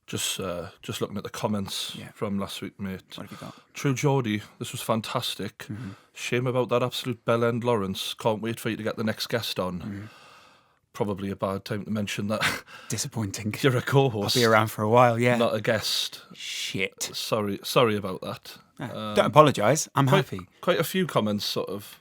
Just looking at the comments from last week, mate. What have you got? True Geordie, this was fantastic. Mm-hmm. Shame about that absolute bell-end Laurence. Can't wait for you to get the next guest on. Mm-hmm. Probably a bad time to mention that. Disappointing. You're a co-host. I'll be around for a while, yeah. Not a guest. Shit. Sorry about that. Don't apologise. I'm happy. Quite a few comments sort of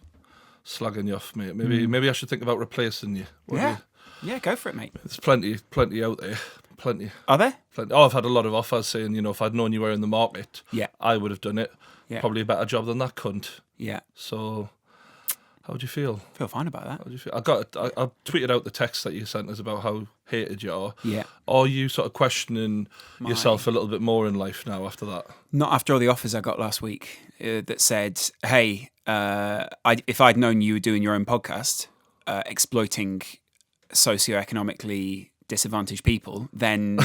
slagging you off, mate. Maybe I should think about replacing you. Yeah, go for it, mate. There's plenty out there. Plenty. Are there? Oh, I've had a lot of offers saying, if I'd known you were in the market, I would have done it. Yeah. Probably a better job than that cunt. Yeah. So, how do you feel? I feel fine about that. How do you feel? I tweeted out the text that you sent us about how hated you are. Yeah. Are you sort of questioning yourself a little bit more in life now after that? Not after all the offers I got last week that said, hey, if I'd known you were doing your own podcast, exploiting socioeconomically disadvantaged people, then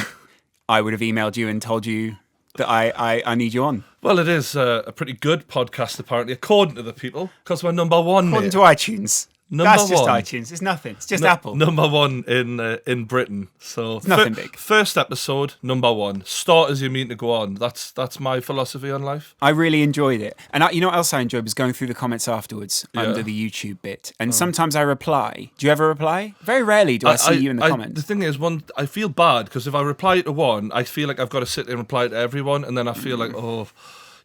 I would have emailed you and told you that I need you on. Well, it is a pretty good podcast, apparently, according to the people, because we're number one. According to iTunes. That's just iTunes. It's nothing. It's just Apple. Number one in Britain. So it's nothing big. First episode, number one. Start as you mean to go on. That's my philosophy on life. I really enjoyed it. And you know what else I enjoyed was going through the comments afterwards under the YouTube bit. And sometimes I reply. Do you ever reply? Very rarely do I see you in the comments. The thing is, I feel bad because if I reply to one, I feel like I've got to sit there and reply to everyone. And then I feel like,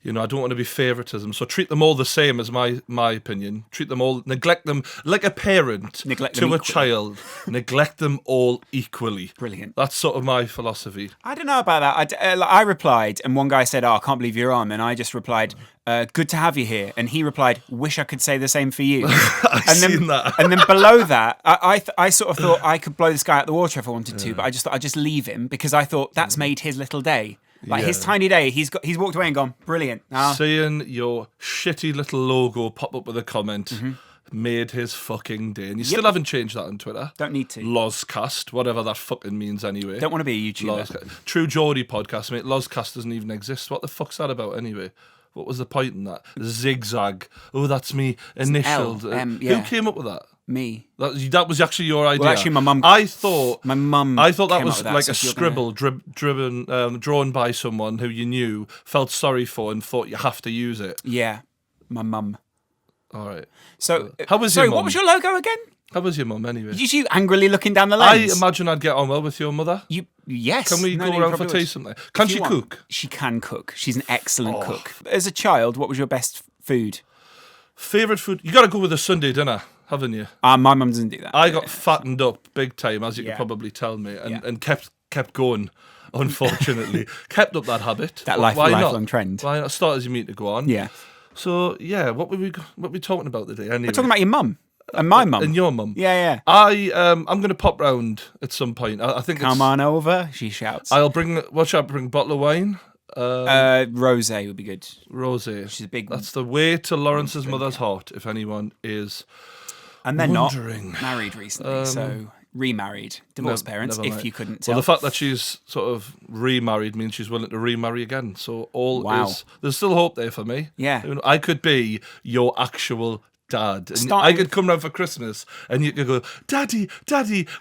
I don't want to be favoritism. So treat them all the same as my opinion. Treat them all, neglect them like a parent to a child. Neglect them all equally. Brilliant. That's sort of my philosophy. I don't know about that. I replied, and one guy said, I can't believe you're on. And I just replied, good to have you here. And he replied, wish I could say the same for you. Seen that. And then below that, I sort of thought I could blow this guy out the water if I wanted to, but I just thought I'd just leave him because I thought that's made his little day. His tiny day, he's walked away and gone, brilliant. Seeing your shitty little logo pop up with a comment made his fucking day. And you still haven't changed that on Twitter. Don't need to. Lozcast, whatever that fucking means anyway. Don't want to be a YouTuber. True Geordie podcast, mate. Lozcast doesn't even exist. What the fuck's that about anyway? What was the point in that? Zigzag. Oh, that's me initialed. Who came up with that? Me. That was actually your idea. Well, actually, my mum. I thought that was that, like a scribble drawn by someone who you knew, felt sorry for, and thought you have to use it. Yeah, my mum. All right. So, how was your mum? What was your logo again? How was your mum anyway? Did you angrily looking down the lens? I imagine I'd get on well with your mother. Yes. Can we go around for tea sometime? Can she cook? She can cook. She's an excellent cook. As a child, what was your best food? Favourite food? You got to go with a Sunday dinner, haven't you? My mum doesn't do that. I got fattened up big time, as you can probably tell me, and kept going. Unfortunately, kept up that habit. That lifelong trend. Why not start as you mean to go on? Yeah. So what were we talking about today? Anyway, we're talking about your mum. And my mum. And your mum. Yeah. I'm going to pop round at some point. I think Come on over, she shouts. What should I bring? A bottle of wine? Rosé would be good. Rosé. She's a big. That's the way to Laurence's mother's heart, if anyone is and they're wondering. Not married recently, so remarried. Divorced parents, if you couldn't tell. Well, the fact that she's sort of remarried means she's willing to remarry again. So there's still hope there for me. Yeah. I could be your actual dad. And I could come round for Christmas and you could go, Daddy,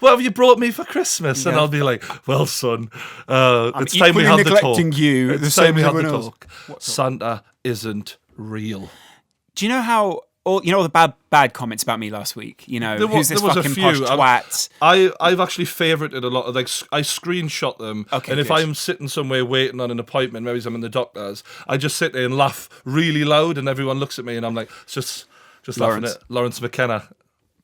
what have you brought me for Christmas? And I'll be like, well, son, it's time we had the talk. It's time we had the talk. Santa isn't real. Do you know how all the bad comments about me last week? Who's this fucking posh twat? I've actually favorited a lot of I screenshot them. Okay, and if I'm sitting somewhere waiting on an appointment, maybe I'm in the doctor's, I just sit there and laugh really loud, and everyone looks at me, and I'm like, it's just laughing at Laurence McKenna.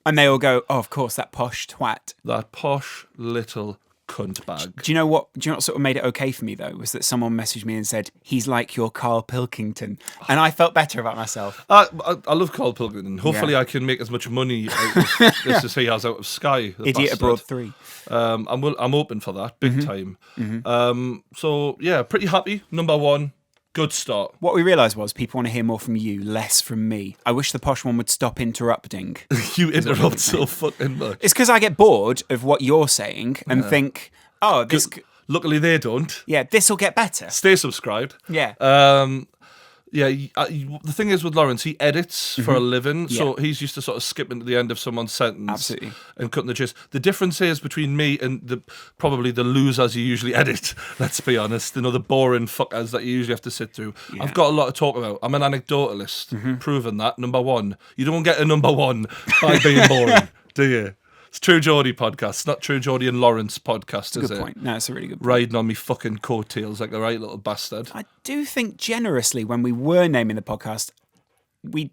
And they all go, oh, of course, that posh twat. That posh little cunt bag. Do you know what sort of made it okay for me, though, was that someone messaged me and said, he's like your Carl Pilkington. And I felt better about myself. I love Carl Pilkington. Hopefully I can make as much money out of this as he has out of Sky. Idiot Abroad 3. I'm open for that, big time. Mm-hmm. So, yeah, pretty happy. Number one. Good start. What we realised was people want to hear more from you, less from me. I wish the posh one would stop interrupting. You interrupt so fucking much. It's because I get bored of what you're saying and think, oh, this... Luckily they don't. Yeah, this will get better. Stay subscribed. Yeah. Yeah, the thing is with Laurence, he edits for a living, so Yeah. he's used to sort of skipping to the end of someone's sentence Absolutely. and cutting the gist. The difference is between me and probably the losers you usually edit, let's be honest, the boring fuckers that you usually have to sit through. Yeah. I've got a lot to talk about. I'm an anecdotalist, proven that. Number one. You don't get a number one by being boring, do you? It's True Geordie podcast. It's not True Geordie and Laurence podcast, is Good it? point. No, it's a really good point. Riding on me fucking coattails like the right little bastard. I do think generously when we were naming the podcast,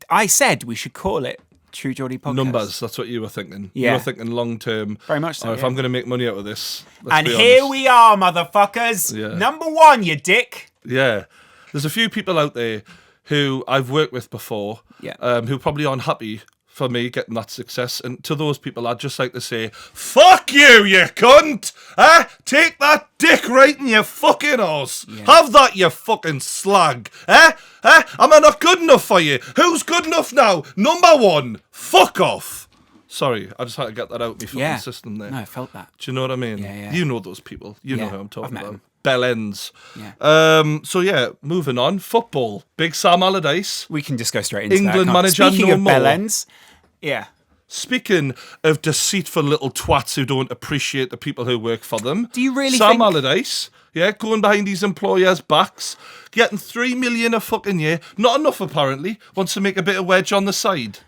I said we should call it True Geordie Podcast. Numbers, that's what you were thinking. Yeah. You were thinking long term. Very much so, If yeah. I'm going to make money out of this. Let's And be here honest. we are, motherfuckers. Yeah. Number one, you dick. Yeah. There's a few people out there who I've worked with before who probably aren't happy for me getting that success. And to those people, I'd just like to say, fuck you, you cunt! Take that dick right in your fucking arse. Yeah. Have that, you fucking slag. Am I not good enough for you? Who's good enough now? Number one, fuck off. Sorry, I just had to get that out of my fucking system there. No, I felt that. Do you know what I mean? Yeah. You know those people. You know Yeah, who I'm I've talking met about. them. Bell ends. Yeah. So yeah, moving on. Football. Big Sam Allardyce. We can just go straight into England that. manager, Speaking no of more. bell ends, yeah. Speaking of deceitful little twats who don't appreciate the people who work for them. Do you really Sam think- Allardyce, going behind these employers' backs, getting $3 million a fucking year. Not enough apparently. Wants to make a bit of wedge on the side.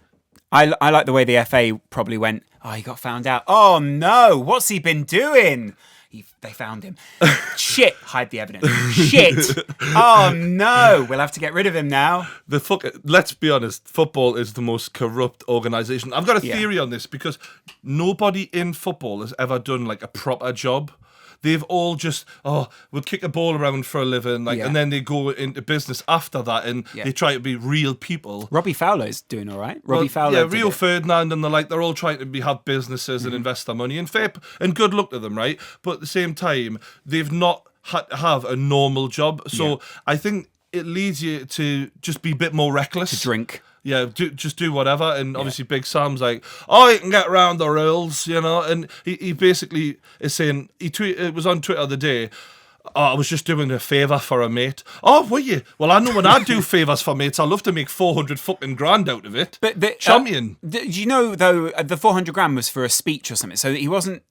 I like the way the FA probably went, oh, he got found out. Oh, no. What's he been doing? They found him. Shit. Hide the evidence. Shit. Oh, no. We'll have to get rid of him now. Let's be honest, football is the most corrupt organisation. I've got a theory on this because nobody in football has ever done like a proper job. They've all just, we'll kick a ball around for a living, and then they go into business after that, and they try to be real people. Robbie Fowler's doing all right. Robbie Fowler. Yeah, did Rio it. Ferdinand and they're all trying to have businesses and invest their money, and fair and good luck to them, right? But at the same time, they've not had to have a normal job, so I think it leads you to just be a bit more reckless. To drink. Yeah, just do whatever. And obviously Big Sam's like, you can get around the rules, and he basically is saying, it was on Twitter the day, I was just doing a favour for a mate. Oh, were you? Well, I know when I do favours for mates, I love to make 400 fucking grand out of it. But Champion. Do you know, though, the 400 grand was for a speech or something, so he wasn't...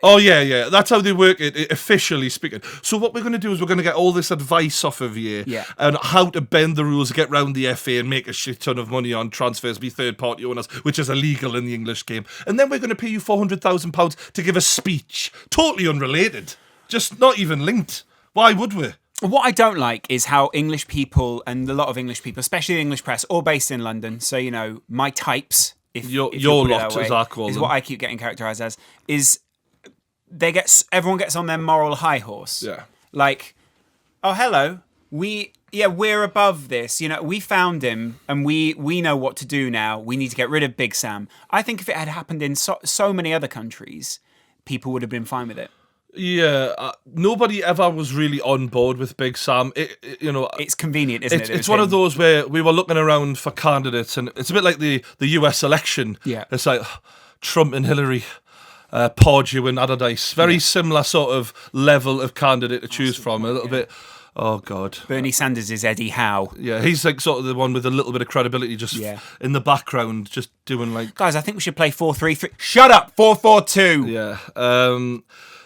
Oh, yeah. That's how they work it, officially speaking. So what we're going to do is we're going to get all this advice off of you on how to bend the rules, get round the FA and make a shit ton of money on transfers, be third-party owners, which is illegal in the English game. And then we're going to pay you £400,000 to give a speech. Totally unrelated. Just not even linked. Why would we? What I don't like is how English people, and a lot of English people, especially the English press, all based in London, so, my types, if Your you put it lot, that way, as I call is them. what I keep getting characterised as, is everyone gets on their moral high horse. Yeah. Like, oh, hello, we're above this. We found him, and we know what to do now. We need to get rid of Big Sam. I think if it had happened in so many other countries, people would have been fine with it. Yeah, nobody ever was really on board with Big Sam. It's convenient, isn't it? It's one of those where we were looking around for candidates, and it's a bit like the US election. Yeah. It's like Trump and Hillary, Pordew and Allardyce. Very similar sort of level of candidate to choose from. A little bit. Oh God. Bernie Sanders is Eddie Howe. Yeah, he's like sort of the one with a little bit of credibility, just in the background, just doing like. Guys, I think we should play 4-3-3. Shut up, 4-4-2. Yeah.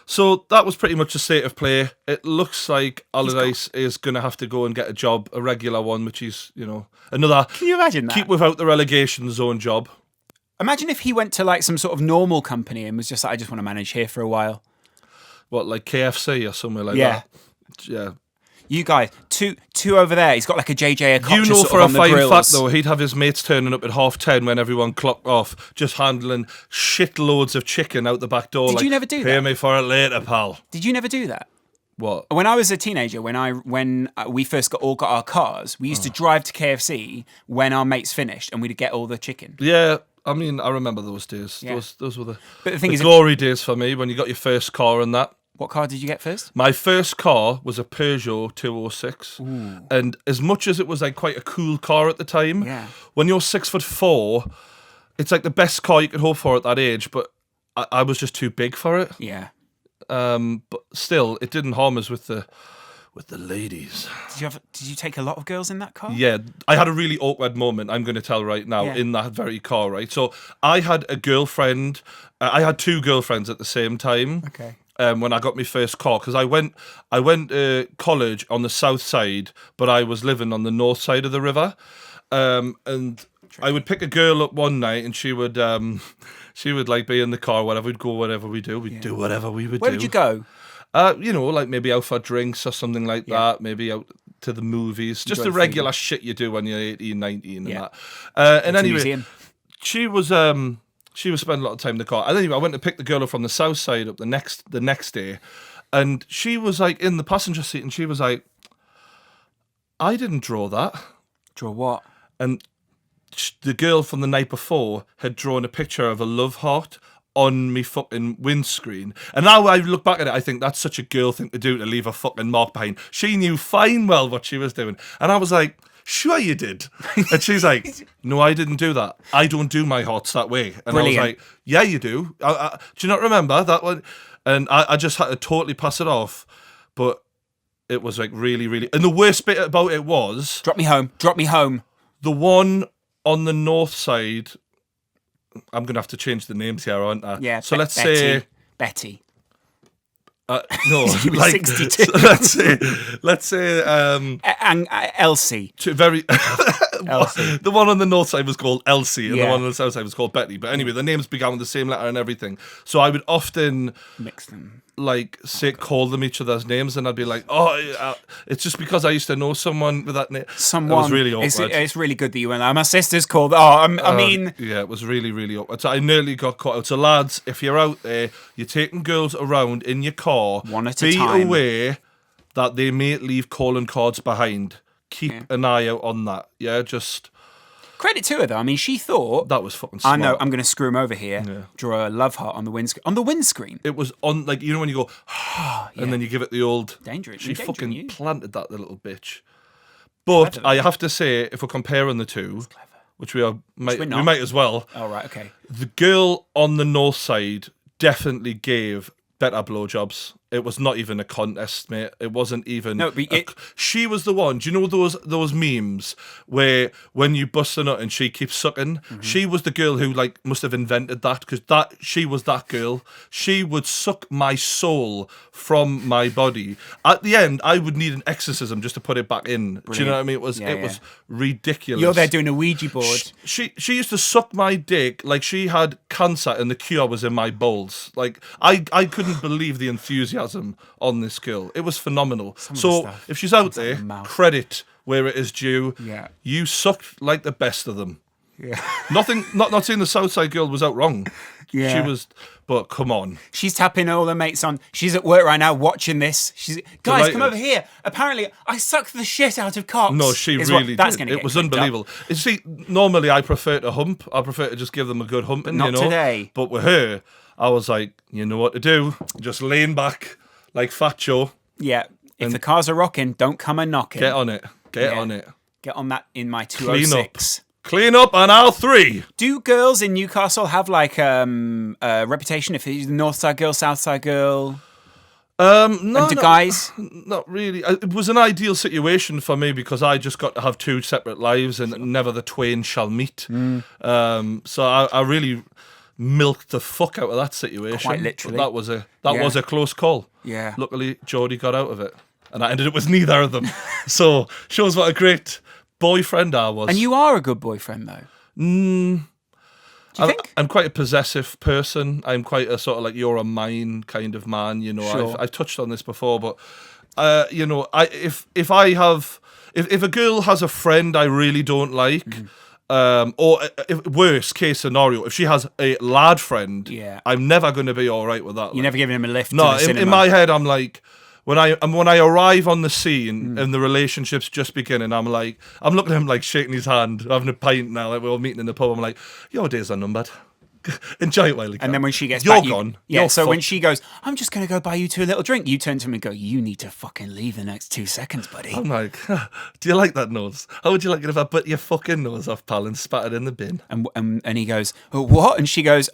So that was pretty much the state of play. It looks like Allardyce is going to have to go and get a job, a regular one, which is, another. Can you imagine that? Keep without the relegation zone job. Imagine if he went to like some sort of normal company and was just like, I just want to manage here for a while. What, like KFC or somewhere like that? Yeah. You guys, two over there. He's got like a JJ Okocha You know sort for of a on the fine grills. fact, though, he'd have his mates turning up at 10:30 when everyone clocked off, just handling shitloads of chicken out the back door. Did you never do that? Pay me for it later, pal. Did you never do that? What? When I was a teenager, when we first got our cars, we used to drive to KFC when our mates finished, and we'd get all the chicken. Yeah. I mean, I remember those days. Yeah. Those were But the thing the is, glory days for me when you got your first car and that. what car did you get first? My first car was a Peugeot 206. Ooh. And as much as it was like quite a cool car at the time, when you're 6'4", it's like the best car you could hope for at that age, but I was just too big for it. Yeah. But still, it didn't harm us with the with the ladies. Did you take a lot of girls in that car? Yeah, I had a really awkward moment, I'm going to tell right now, Yeah. in that very car, right? So I had a girlfriend, I had two girlfriends at the same time. Okay. When I got my first car, because I went to college on the south side, but I was living on the north side of the river. And I would pick a girl up one night, and she would like be in the car, whatever. We'd go whatever we do. We'd do whatever we would do. Where did you go? Like maybe out for drinks or something like that. Maybe out to the movies. Just the regular shit you do when you're 18, 19 and that. And anyway, museum. she was spending a lot of time in the car. And anyway, I went to pick the girl up from the south side up the next day, and she was like in the passenger seat, and she was like, I didn't draw that. Draw what? And the girl from the night before had drawn a picture of a love heart on me fucking windscreen. And now I look back at it, I think that's such a girl thing to do, to leave a fucking mark behind. She knew fine well what she was doing. And I was like, sure you did. And she's like, no, I didn't do that. I don't do my hearts that way. And Brilliant. I was like, yeah, you do. Do you not remember that one? And I just had to totally pass it off. But it was like really, really... And the worst bit about it was... Drop me home. The one on the north side... I'm going to have to change the names here, aren't I? Yeah. So let's Betty. say... Betty. No, You were 62. let's say Elsie. very Elsie. the one on the north side was called Elsie, and the Yeah. one on the south side was called Betty. But anyway, the names began with the same letter and everything. So I would often Mix them. call them each other's names, and I'd be like, it's just because I used to know someone with that name. Someone. It was really awkward. It's really good that you went, my sister's called... Yeah, it was really, really awkward. So I nearly got caught out. So lads, if you're out there, you're taking girls around in your car, One at a be time. aware that they may leave calling cards behind. Keep an eye out on that. Yeah, just... Credit to her, though. I mean, she thought... That was fucking I smart. know, I'm going to screw him over here. Draw a love heart on the windscreen. On the windscreen? It was on, like, you know when you go, and then you give it the old... Dangerous. She Endangering fucking you. planted that, the little bitch. But Clever. I have to say, if we're comparing the two, which we we're not. might as well, Oh, right, okay. the girl on the north side definitely gave better blowjobs. It was not even a contest, mate. It wasn't even... No, but she was the one. Do you know those memes where when you bust a nut and she keeps sucking? Mm-hmm. She was the girl who like must have invented that, because she was that girl. She would suck my soul from my body. At the end, I would need an exorcism just to put it back in. Do you know what I mean? It was ridiculous. You're there doing a Ouija board. She used to suck my dick like she had cancer and the cure was in my bowls. Like I couldn't believe the enthusiasm on this girl. It was phenomenal. So stuff if she's out comes out there, of her mouth. credit where it is due. Yeah. You sucked like the best of them. Yeah. Not saying the Southside girl was out wrong. Yeah. She was, but come on. She's tapping all her mates on. She's at work right now watching this. Guys, Delighted. come over here. Apparently, I sucked the shit out of cocks. No, she is really what, that's did. Gonna It was get clipped up. unbelievable. You see, normally I prefer to hump. I prefer to just give them a good humping, not you know. today. But with her, I was like, you know what to do. Just lean back like Fat Joe. Yeah. If the cars are rocking, don't come a knocking. Get on it. Get Yeah. on it. Get on that in my Clean 206. Clean up on aisle 3. Do girls in Newcastle have like a reputation? If it's the North Side girl, South Side girl, No, and do guys? not really. It was an ideal situation for me because I just got to have two separate lives and never the twain shall meet. So I really milked the fuck out of that situation. Quite literally. But that was a close call. Yeah. Luckily, Geordie got out of it, and I ended up with neither of them. So shows what a great boyfriend I was. And you are a good boyfriend, though. Do you think? I'm quite a possessive person. I'm quite a sort of like you're a mine kind of man. You know, Sure. I've touched on this before, but you know, if a girl has a friend I really don't like, or if, worst case scenario, if she has a lad friend, Yeah. I'm never going to be all right with that. You're never giving him a lift. No, to the cinema. in my head, I'm like, when I arrive on the scene and the relationship's just beginning, I'm looking at him like shaking his hand, having a pint now, like we're all meeting in the pub. I'm like, your days are numbered. Enjoy it while you can. And then when she gets you're back, gone. Yeah. You're So when fucked. she goes, I'm just going to go buy you two a little drink. You turn to him and go, you need to fucking leave the next 2 seconds, buddy. I'm like, do you like that nose? How would you like it if I put your fucking nose off, pal, and spat it in the bin? And he goes, oh, what? And she goes,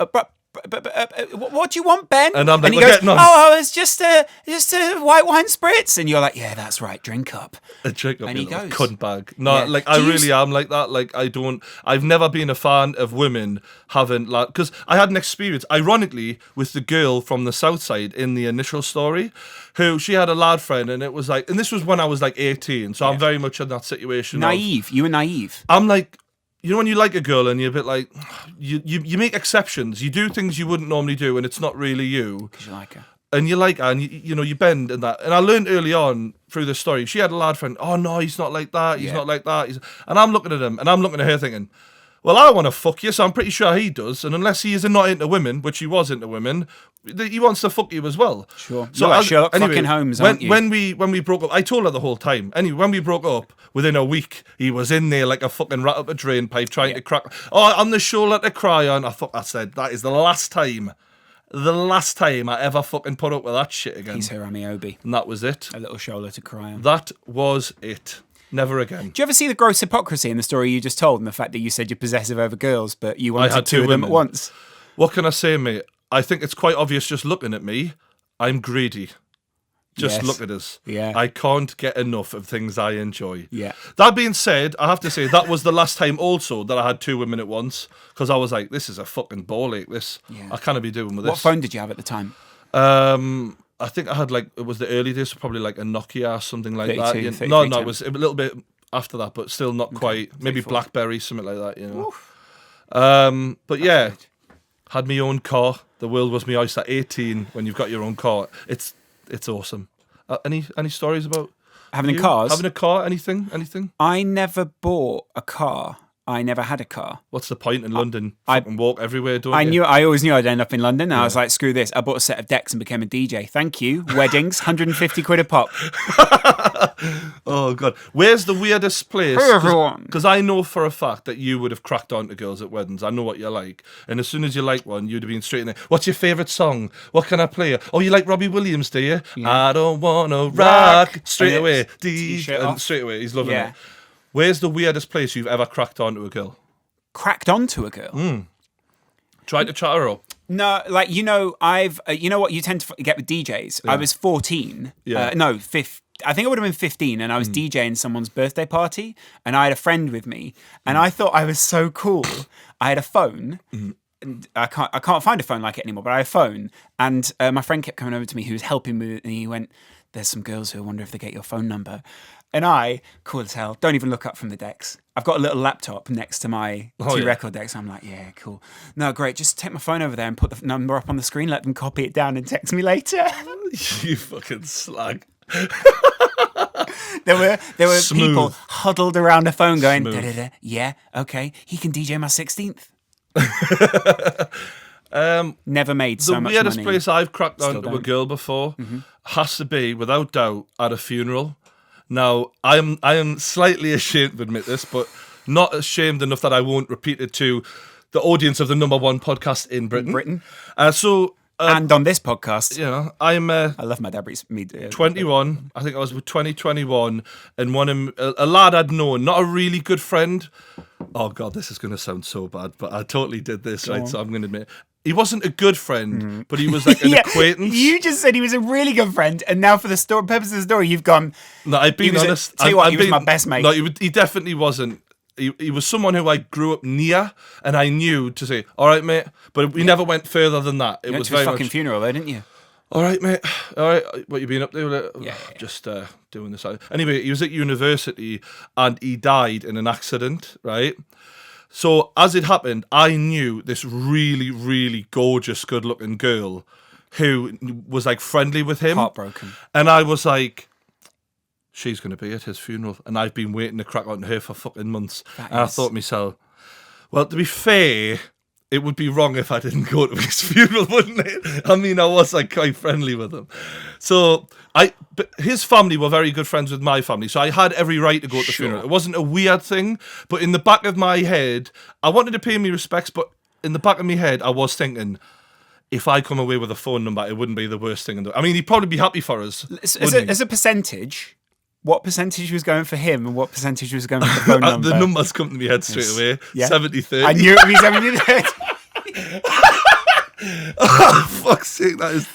what do you want, Ben? And I'm like, he we're goes, getting on. oh, it's just a white wine spritz. And you're like, yeah, that's right, drink up. A drink up, And you he little goes. cunt bag. No, Yeah. like I Do you really am like that. Like I've never been a fan of women having like, because I had an experience, ironically, with the girl from the south side in the initial story, who she had a lad friend, and it was like, and this was when I was like 18, so I'm very much in that situation. Naive. You were naive. I'm like, you know, when you like a girl and you're a bit like, you make exceptions, you do things you wouldn't normally do, and it's not really you. Because you like her. And you like her, and you bend and that. And I learned early on through the story, she had a lad friend. Oh no, he's not like that. He's not like that. And I'm looking at him, and I'm looking at her, thinking, well, I want to fuck you, so I'm pretty sure he does. And unless he is not into women, which he was into women, he wants to fuck you as well. Sure. So You're like Sherlock fucking Holmes, aren't you? When we broke up, I told her the whole time. Anyway, when we broke up, within a week, he was in there like a fucking rat up a drain pipe trying to crack. Oh, on the shoulder to cry on. I said, that is the last time I ever fucking put up with that shit again. He's Harami Obi. And that was it. A little shoulder to cry on. That was it. Never again. Do you ever see the gross hypocrisy in the story you just told and the fact that you said you're possessive over girls, but you wanted had two two of them at women. once? What can I say, mate? I think it's quite obvious just looking at me. I'm greedy. Just Yes. look at us. Yeah. I can't get enough of things I enjoy. Yeah. That being said, I have to say that was the last time also that I had two women at once, because I was like, this is a fucking ball ache, this. Yeah. I can't be doing with What this. phone did you have at the time? I think I had it was the early days, so probably like a Nokia or something like 32, that. 3310. No, it was a little bit after that, but still not quite. Maybe 34. BlackBerry, something like that, But yeah, good. had my own car. The world was my oyster. 18 when you've got your own car. It's awesome. Any stories about Having you? cars? Having a car? Anything? I never bought a car. I never had a car. What's the point in London? Fucking walk everywhere, don't I you? I always knew I'd end up in London. I was like, screw this. I bought a set of decks and became a DJ. Thank you. Weddings, 150 quid a pop. Oh god, where's the weirdest place? Hey, everyone. Because I know for a fact that you would have cracked on to girls at weddings. I know what you're like, and as soon as you like one, you'd have been straight in there. What's your favourite song? What can I play? Oh, you like Robbie Williams, do you? I don't wanna rock. Straight And away, it's t-shirt and off. straight away, he's loving Yeah. it. Where's the weirdest place you've ever cracked onto a girl? Cracked onto a girl. Tried to chat her up. No, like, I've, you know what you tend to get with DJs? I was 14. Yeah. No, 15. I think I would have been 15, and I was DJing someone's birthday party, and I had a friend with me, and I thought I was so cool. I had a phone. And I can't find a phone like it anymore, but I had a phone, and my friend kept coming over to me who was helping me, and he went, "There's some girls who wonder if they get your phone number." And I, cool as hell, don't even look up from the decks. I've got a little laptop next to my two record decks. I'm like, yeah, cool. No, great. Just take my phone over there and put the number up on the screen, let them copy it down and text me later. You fucking slag. There were Smooth. people huddled around a phone going, Smooth. da-da-da, yeah, okay, he can DJ my 16th. Never made so The much weirdest money. place I've cracked Still onto a don't. girl before has to be, without doubt, at a funeral. Now, I am slightly ashamed to admit this, but not ashamed enough that I won't repeat it to the audience of the #1 podcast in Britain. And on this podcast, I'm I love my dad. 21. I think I was 2021, and a lad I'd known, not a really good friend. Oh God, this is going to sound so bad, but I totally did this, right? So I'm going to admit. He wasn't a good friend, but he was like an acquaintance. You just said he was a really good friend, and now for the purpose of the story, you've gone. No, I've been was honest. he was my best mate. No, he definitely wasn't. He was someone who I grew up near, and I knew to say, "All right, mate," but we never went further than that. It You went was to his very fucking much, funeral, though, didn't you? "All right, mate. All right, what you been up to?" Yeah. Just doing this. Anyway, he was at university, and he died in an accident. Right. So as it happened, I knew this really, really gorgeous, good-looking girl who was like friendly with him. Heartbroken. And I was like, she's going to be at his funeral. And I've been waiting to crack onto her for fucking months. And I thought to myself, well, to be fair, it would be wrong if I didn't go to his funeral, wouldn't it? I mean, I was like quite friendly with him. So but his family were very good friends with my family. So I had every right to go to the funeral. It wasn't a weird thing. But in the back of my head, I wanted to pay me respects. But in the back of my head, I was thinking, if I come away with a phone number, it wouldn't be the worst thing. I mean, he'd probably be happy for us. As a percentage, what percentage was going for him and what percentage was going for the phone number? The numbers come to my head straight away. Yeah. 70-30. I knew it would be 70-30. Fuck's sake, that is.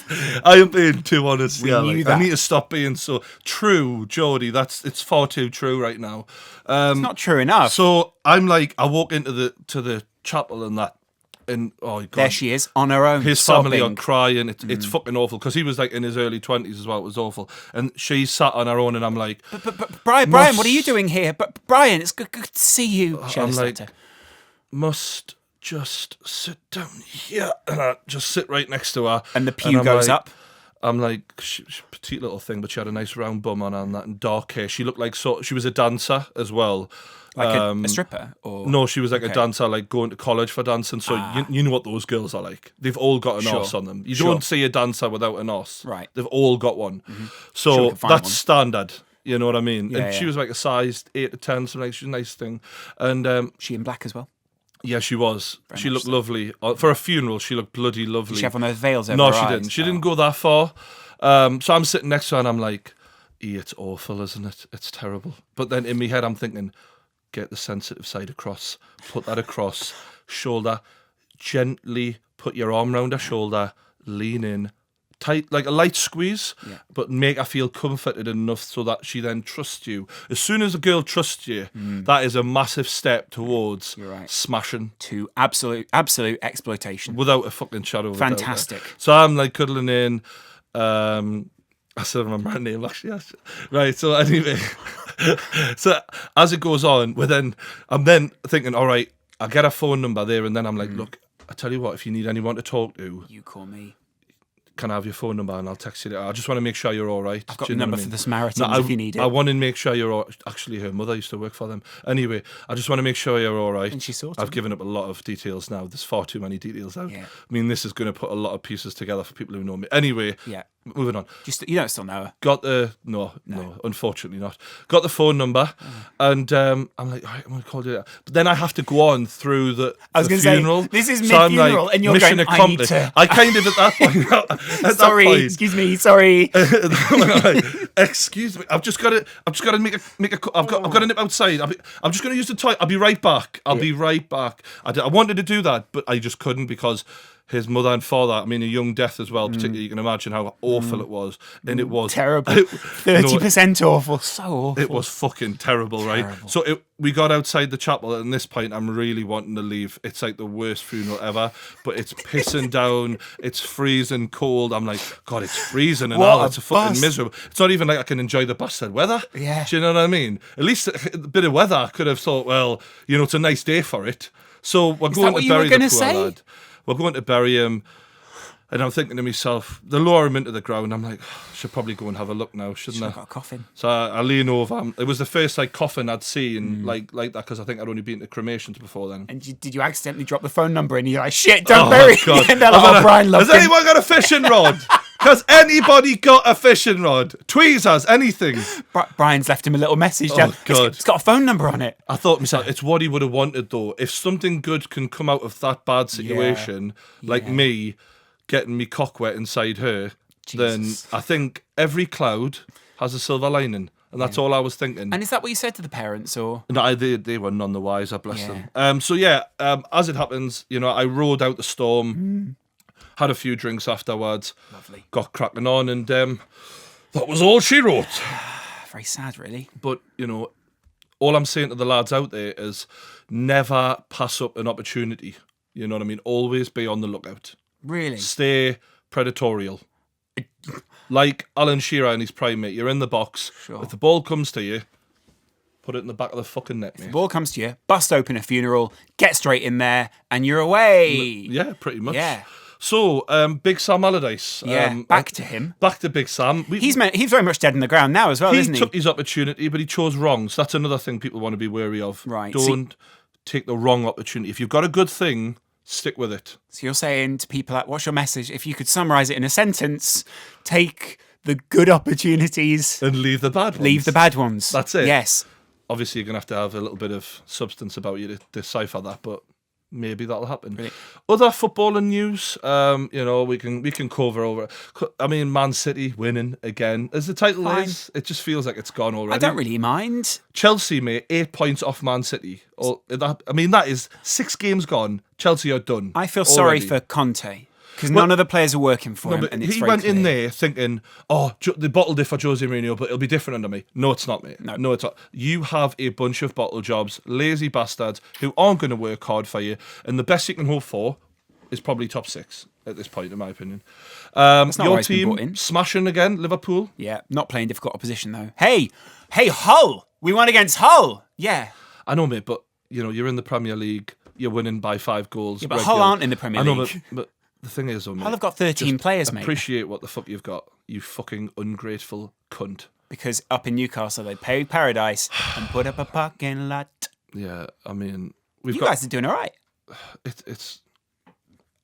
I am being too honest. We Yeah, knew I that. need to stop being so true, Geordie. It's far too true right now. It's not true enough. So I'm like, I walk into the chapel and that, and oh god, There she is on her own. his sobbing. family are crying. It's fucking awful because he was like in his early 20s as well. It was awful, and she's sat on her own, and I'm like, But Brian, what are you doing here? But Brian, it's good to see you. I'm like, must just sit down here, and I just sit right next to her, and the pew I'm goes like- up. I'm like, she's a petite little thing, but she had a nice round bum on her and that, and dark hair. She looked like she was a dancer as well. Like a stripper? Or No, she was like a Okay. dancer, like going to college for dancing. So you know what those girls are like. They've all got an Sure. os on them. You Sure. don't see a dancer without an os. Right. They've all got one. Sure, we So can find that's one. standard. You know what I mean? Yeah, and she yeah. was like a size 8 to 10, something like she's a nice thing. And she in black as well? yeah, she was. She much looked so. lovely. For a funeral, she looked bloody lovely. Did she have one of those veils over No, her she eyes? didn't. She Oh. didn't go that far. So I'm sitting next to her and I'm like, it's awful, isn't it? It's terrible. But then in my head, I'm thinking, get the sensitive side across, put that across, shoulder, gently put your arm round her shoulder, lean in, tight, like a light squeeze, but make her feel comforted enough so that she then trusts you. As soon as a girl trusts you, that is a massive step towards You're right. smashing. To absolute exploitation. Without a fucking shadow of a doubt. Fantastic. So I'm like cuddling in. I still remember her name actually. Right. So anyway, so as it goes on, I'm then thinking, all right, I get a phone number there, and then I'm like, look, I tell you what, if you need anyone to talk to, You call me. can I have your phone number and I'll text you later. I just want to make sure you're all right. I've got Do the you know number what I for mean? the Samaritans if you need it. I want to make sure you're all. Actually, her mother used to work for them. Anyway, I just want to make sure you're all right. And she sorted I've it. given up a lot of details now. There's far too many details now. Yeah. I mean, this is going to put a lot of pieces together for people who know me. Anyway, Yeah. moving on. You don't still know her. Got the no, unfortunately not. Got the phone number, and I'm like, all right, I'm gonna call you. But then I have to go on through the was the gonna say, funeral. this is So I'm mid-funeral, and you're mission going, I need accomplished. to- I kind of at that point. Sorry, excuse me, sorry. Excuse me. I've just got to make a. I've got to nip outside. I'm just going to use the toilet. I'll be right back. I'll be right back. I wanted to do that, but I just couldn't because his mother and father. I mean, a young death as well. Particularly, you can imagine how awful it was, and it was Terrible. No, 30% awful. So awful. it was fucking terrible, right? So we got outside the chapel, and at this point, I'm really wanting to leave. It's like the worst funeral ever, but it's pissing down. It's freezing cold. I'm like, God, it's freezing and What all. a It's a fucking bus. miserable. It's not even like I can enjoy the bastard weather. Yeah. Do you know what I mean? At least a bit of weather. I could have thought, well, it's a nice day for it. So we're going what to you were bury the gonna poor say? lad. We're going to bury him. And I'm thinking to myself, they lower him into the ground. I'm like, I should probably go and have a look now, shouldn't I? I've got a coffin. So I lean over. It was the first like coffin I'd seen like that because I think I'd only been to cremations before then. And did you accidentally drop the phone number and you're like, shit, don't bury my God. me? And they're like, oh, Brian loved Has him. anyone got a fishing rod? Has anybody got a fishing rod? Tweezers, anything? Brian's left him a little message. Oh, God. It's got a phone number on it. I thought to myself, it's what he would have wanted though. If something good can come out of that bad situation, like me getting me cock wet inside her, then Jesus. I think every cloud has a silver lining. And that's all I was thinking. And is that what you said to the parents, or? No, they were none the wiser, bless Yeah. them. So as it happens, I rode out the storm, had a few drinks afterwards, Lovely. got cracking on, and that was all she wrote. Very sad, really. But all I'm saying to the lads out there is never pass up an opportunity. You know what I mean? Always be on the lookout. Really? Stay predatorial. Like Alan Shearer in his prime, mate. You're in the box. Sure. If the ball comes to you, put it in the back of the fucking net, mate. The ball comes to you, bust open a funeral, get straight in there, and you're away. Yeah, pretty much. Yeah. So, Big Sam Allardyce. Yeah, back to him. Back to Big Sam. He's very much dead in the ground now as well, he isn't he? took his opportunity, but he chose wrong. So that's another thing people want to be wary of. Right. Don't take the wrong opportunity. If you've got a good thing, stick with it. So you're saying to people like, what's your message? If you could summarize it in a sentence, take the good opportunities, And leave the bad ones. leave the bad ones. That's it. Yes. Obviously, you're going to have a little bit of substance about you to decipher that, but maybe that'll happen. Really? Other footballing news, we can cover over it. I mean, Man City winning again. As the title Fine. is, it just feels like it's gone already. I don't really mind. Chelsea, mate, 8 points off Man City. That is 6 games gone. Chelsea are done. I feel sorry already. for Conte. Because none of the players are working for him, But and it's he very went in clear. there thinking, oh, they bottled it for Jose Mourinho, but it'll be different under me. No, it's not, mate. No. It's not. You have a bunch of bottle jobs, lazy bastards who aren't going to work hard for you, and the best you can hope for is probably top 6 at this point, in my opinion. not why Your he's been brought in. team smashing again, Liverpool. Yeah, not playing difficult opposition though. Hey, Hull! We won against Hull! Yeah. I know, mate, but you're in the Premier League. You're winning by 5 goals. But Hull aren't in the Premier I know, League. but the thing is, mate, Hull have got 13 just players, mate. Appreciate what the fuck you've got, you fucking ungrateful cunt. Because up in Newcastle, they pay Paradise and put up a parking lot. Yeah, I mean, You guys are doing all right. It's.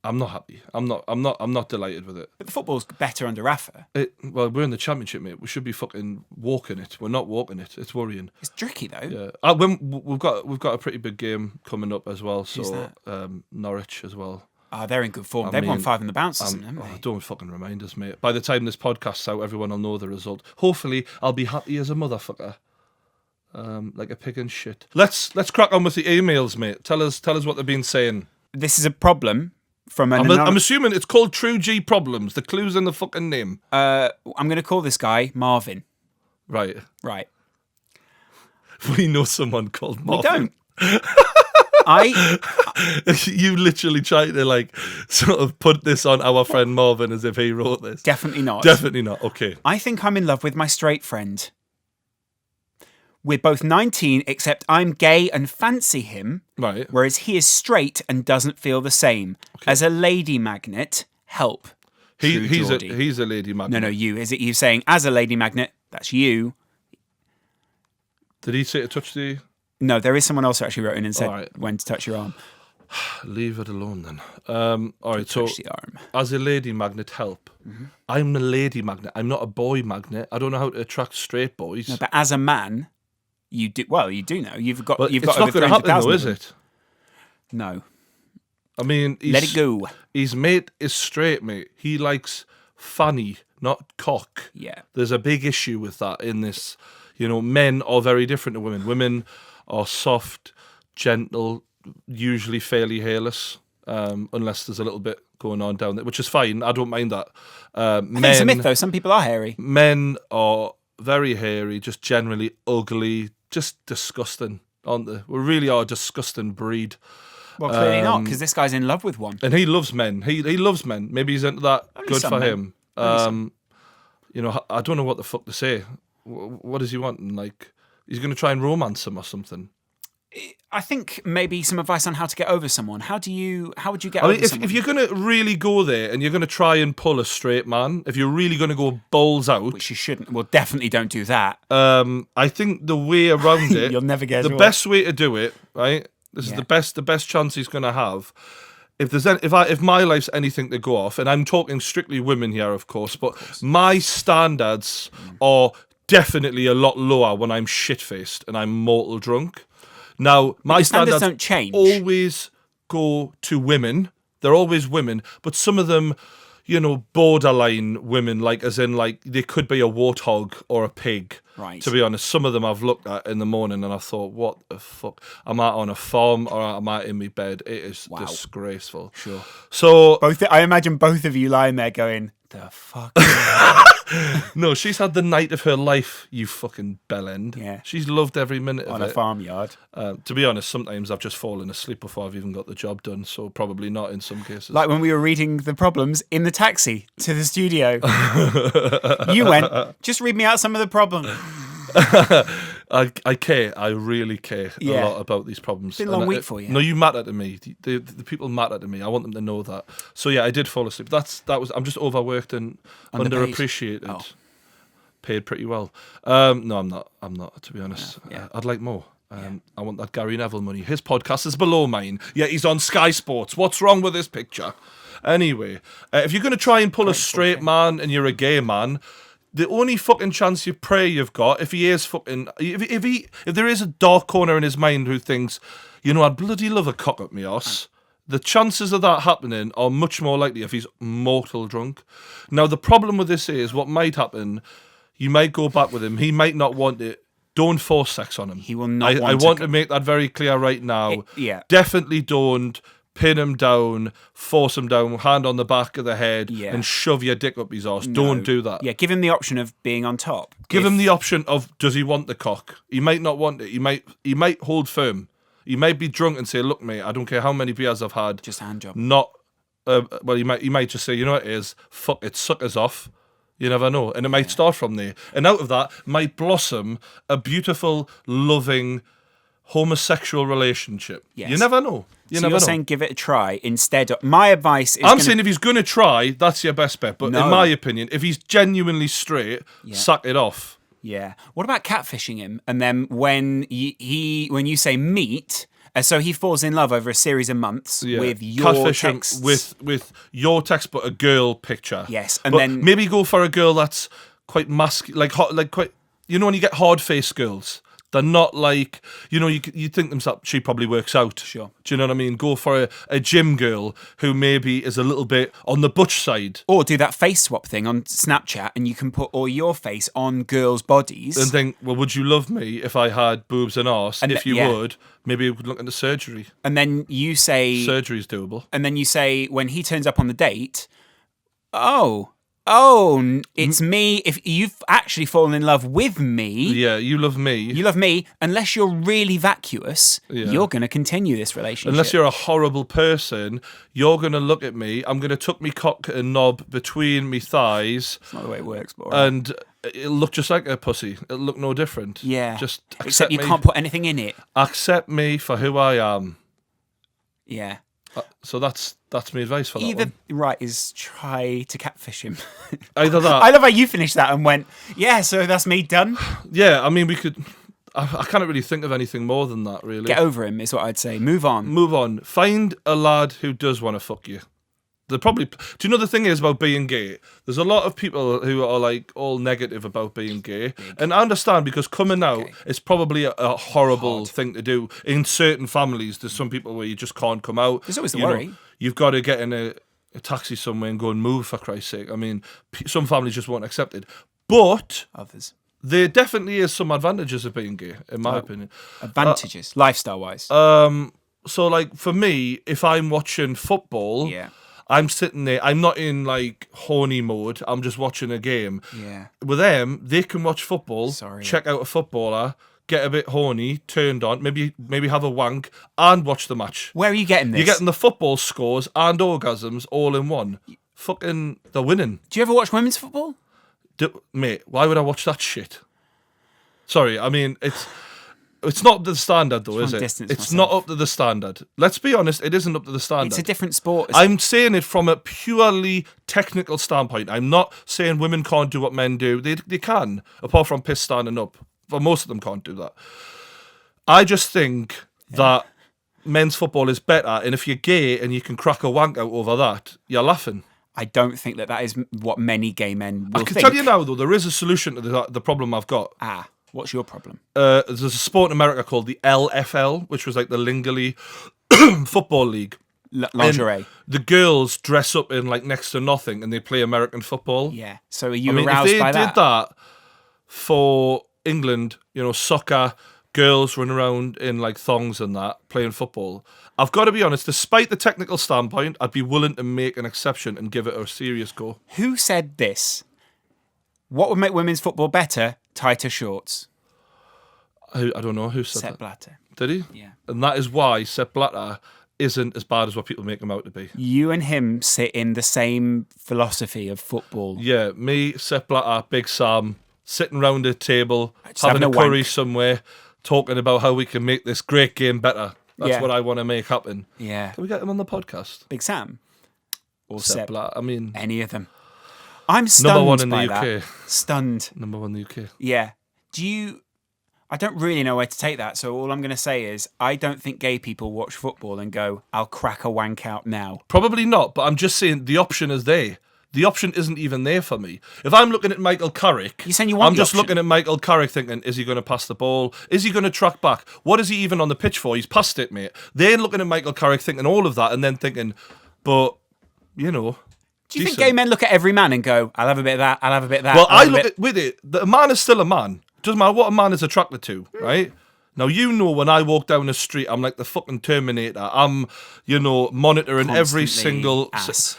I'm not happy. I'm not delighted with it. But the football's better under Rafa. Well, we're in the Championship, mate. We should be fucking walking it. We're not walking it. It's worrying. It's tricky though. Yeah, we've got a pretty big game coming up as well. Who's So Norwich as well. Oh, they're in good form. They've won 5 in the bounce, haven't they? Don't fucking remind us, mate. By the time this podcast's out, everyone will know the result. Hopefully, I'll be happy as a motherfucker. Like a pig in shit. Let's crack on with the emails, mate. Tell us what they've been saying. This is a problem from an I'm assuming it's called True G Problems. The clue's in the fucking name. I'm going to call this guy Marvin. Right. Right. We know someone called Marvin. We don't. You literally tried to sort of put this on our friend Marvin as if he wrote this. Definitely not. Definitely not. Okay. I think I'm in love with my straight friend. We're both 19, except I'm gay and fancy him, Right. whereas he is straight and doesn't feel the same. As a lady magnet, help. True He's Geordie. a lady magnet. No, you. Is it you saying, as a lady magnet, that's you? Did he say to touch the... No, there is someone else who actually wrote in and said Alright. when to touch your arm. Leave it alone then. All right, so Touch the arm. as a lady magnet, help. I'm a lady magnet. I'm not a boy magnet. I don't know how to attract straight boys. No, but as a man, you do. Well, you do know. You've got. But You've it's got not over going to happen 300,000 though, of is them. it? No. I mean, Let it go. His mate is straight, mate. He likes fanny, not cock. Yeah. There's a big issue with that in this. Men are very different to women. Women are soft, gentle, usually fairly hairless, unless there's a little bit going on down there, which is fine. I don't mind that. I think it's a myth, though. Some people are hairy. Men are very hairy, just generally ugly, just disgusting, aren't they? We really are a disgusting breed. Well, clearly not, because this guy's in love with one. And he loves men. He loves men. Maybe he's into that. Only Good some for men. him. I don't know what the fuck to say. What does he want? He's going to try and romance him or something. I think maybe some advice on how to get over someone. How would you get I over mean, someone? if you're going to really go there and you're going to try and pull a straight man, if you're really going to go balls out, Which you shouldn't. Well, definitely don't do that. I think the way around it, You'll never get the best way to do it, right? This is Yeah. the best chance he's going to have. If my life's anything to go off, and I'm talking strictly women here, of course, but my standards are definitely a lot lower when I'm shit-faced and I'm mortal drunk. Now, my your standards standards don't change. always go to women. They're always women, but some of them, borderline women, as in they could be a warthog or a pig. Right. To be honest, some of them I've looked at in the morning and I thought, what the fuck? Am I on a farm or am I in my bed? It is disgraceful. Sure. So I imagine both of you lying there going, the fuck? no, she's had the night of her life, you fucking bellend. Yeah. She's loved every minute on of a it. farmyard. To be honest, sometimes I've just fallen asleep before I've even got the job done, so probably not in some cases. Like when we were reading the problems in the taxi to the studio. You went, just read me out some of the problems. I care. I really care a Yeah. lot about these problems. It's been a long week for you. No, you matter to me. The people matter to me. I want them to know that. So yeah, I did fall asleep. I'm just overworked and Underpaid. underappreciated. Oh. Paid pretty well. No, I'm not. I'm not, to be honest. Yeah. I'd like more. I want that Gary Neville money. His podcast is below mine. Yeah, he's on Sky Sports. What's wrong with this picture? Anyway, if you're going to try and pull a straight man and you're a gay man, the only fucking chance you pray you've got, if he is fucking, if there is a dark corner in his mind who thinks, I'd bloody love a cock up my arse, the chances of that happening are much more likely if he's mortal drunk. Now, the problem with this is what might happen, you might go back with him, he might not want it. Don't force sex on him. He will not I want want to to make that very clear right now. Yeah. Definitely don't pin him down, force him down, hand on the back of the head, Yeah. and shove your dick up his arse. No. Don't do that. Yeah, give him the option of being on top. Give him the option of, does he want the cock? He might not want it. He might hold firm. He might be drunk and say, look, mate, I don't care how many beers I've had. Just a hand job. Not, well, he might just say, you know what it is? Fuck it, suck us off. You never know. And it might start from there. And out of that might blossom a beautiful, loving, homosexual relationship. Yes. You never know. So You're saying give it a try instead of... My advice is... I'm saying if he's going to try, that's your best bet. But No. in my opinion, if he's genuinely straight, suck it off. Yeah. What about catfishing him? And then when when you say meet... so he falls in love over a series of months with your Catfish him texts. with your text, but a girl picture. Yes, and but then- maybe go for a girl that's quite masculine, like quite. You know when you get hard faced girls, they're not like you think themselves. She probably works out. Sure. Do you know what I mean? Go for a gym girl who maybe is a little bit on the butch side. Or do that face swap thing on Snapchat and you can put all your face on girls' bodies. And think, well, would you love me if I had boobs and arse? And if you would, maybe we could look into surgery. And then you say... Surgery's doable. And then you say, when he turns up on the date, it's me. If you've actually fallen in love with me... Yeah, you love me. You love me. Unless you're really vacuous, you're going to continue this relationship. Unless you're a horrible person, you're going to look at me. I'm going to tuck me cock and knob between me thighs. That's not the way it works, but... And it'll look just like a pussy. It'll look no different. Yeah. Just Except accept you me. can't put anything in it. Accept me for who I am. Yeah. So that's my advice for that Either one. right is try to catfish him. Either that. I love how you finished that and went, yeah, so that's me done. Yeah, I mean, we could... I can't really think of anything more than that, really. Get over him is what I'd say. Move on. Move on. Find a lad who does want to fuck you. They're probably... Do you know the thing is about being gay? There's a lot of people who are like all negative about being gay. And I understand because coming out is probably a horrible thing to do. In certain families, there's some people where you just can't come out. There's always the worry. You've got to get in a taxi somewhere and go and move, for Christ's sake. I mean, some families just won't accept it. But... Others. There definitely is some advantages of being gay, in my opinion. Advantages, lifestyle-wise. So, like, for me, if I'm watching football... Yeah. I'm sitting there. I'm not in like horny mode. I'm just watching a game. Yeah. With them, they can watch football. Sorry. Check out a footballer, get a bit horny, turned on, maybe have a wank, and watch the match. Where are you getting this? You're getting the football scores and orgasms all in one. Fucking, they're winning. Do you ever watch women's football? Mate, why would I watch that shit? Sorry, I mean it's not up to the standard, though, is it? It's not up to the standard. Let's be honest, it isn't up to the standard. It's a different sport. I'm saying it from a purely technical standpoint. I'm not saying women can't do what men do. They can, apart from piss standing up. But most of them can't do that. I just think that men's football is better, and if you're gay and you can crack a wank out over that, you're laughing. I don't think that is what many gay men will I can think. tell you now, though, there is a solution to the problem I've got. What's your problem? There's a sport in America called the LFL, which was like the Lingerie Football League. Lingerie. And the girls dress up in like next to nothing and they play American football. Yeah. So are you aroused by that? If they did that for England, soccer, girls running around in like thongs and that, playing football, I've got to be honest, despite the technical standpoint, I'd be willing to make an exception and give it a serious go. Who said this? What would make women's football better? Tighter shorts. I don't know who said Sepp that. Blatter. Did he? Yeah. And that is why Sepp Blatter isn't as bad as what people make him out to be. You and him sit in the same philosophy of football. Yeah, me, Sepp Blatter, Big Sam, sitting round a table, Just having a having a curry wank. somewhere, talking about how we can make this great game better. That's what I want to make happen. Yeah. Can we get him on the podcast? Big Sam. Or Sepp. Blatter. I mean, Any of them. I'm stunned number one in by the UK. that. Stunned. Number one in the UK. Yeah. I don't really know where to take that, so all I'm going to say is I don't think gay people watch football and go, I'll crack a wank out now. Probably not, but I'm just saying the option is there. The option isn't even there for me. If I'm looking at Michael Carrick, You're saying you want I'm the just option. looking at Michael Carrick thinking, is he going to pass the ball? Is he going to track back? What is he even on the pitch for? He's passed it, mate. They're looking at Michael Carrick thinking all of that and then thinking, but, Do you decent. think gay men look at every man and go, I'll have a bit of that, I'll have a bit of that? Well, I'll I have a look bit... at with it. A man is still a man. Doesn't matter what a man is attracted to, right? Now, when I walk down the street, I'm like the fucking Terminator. I'm, monitoring every single, ass.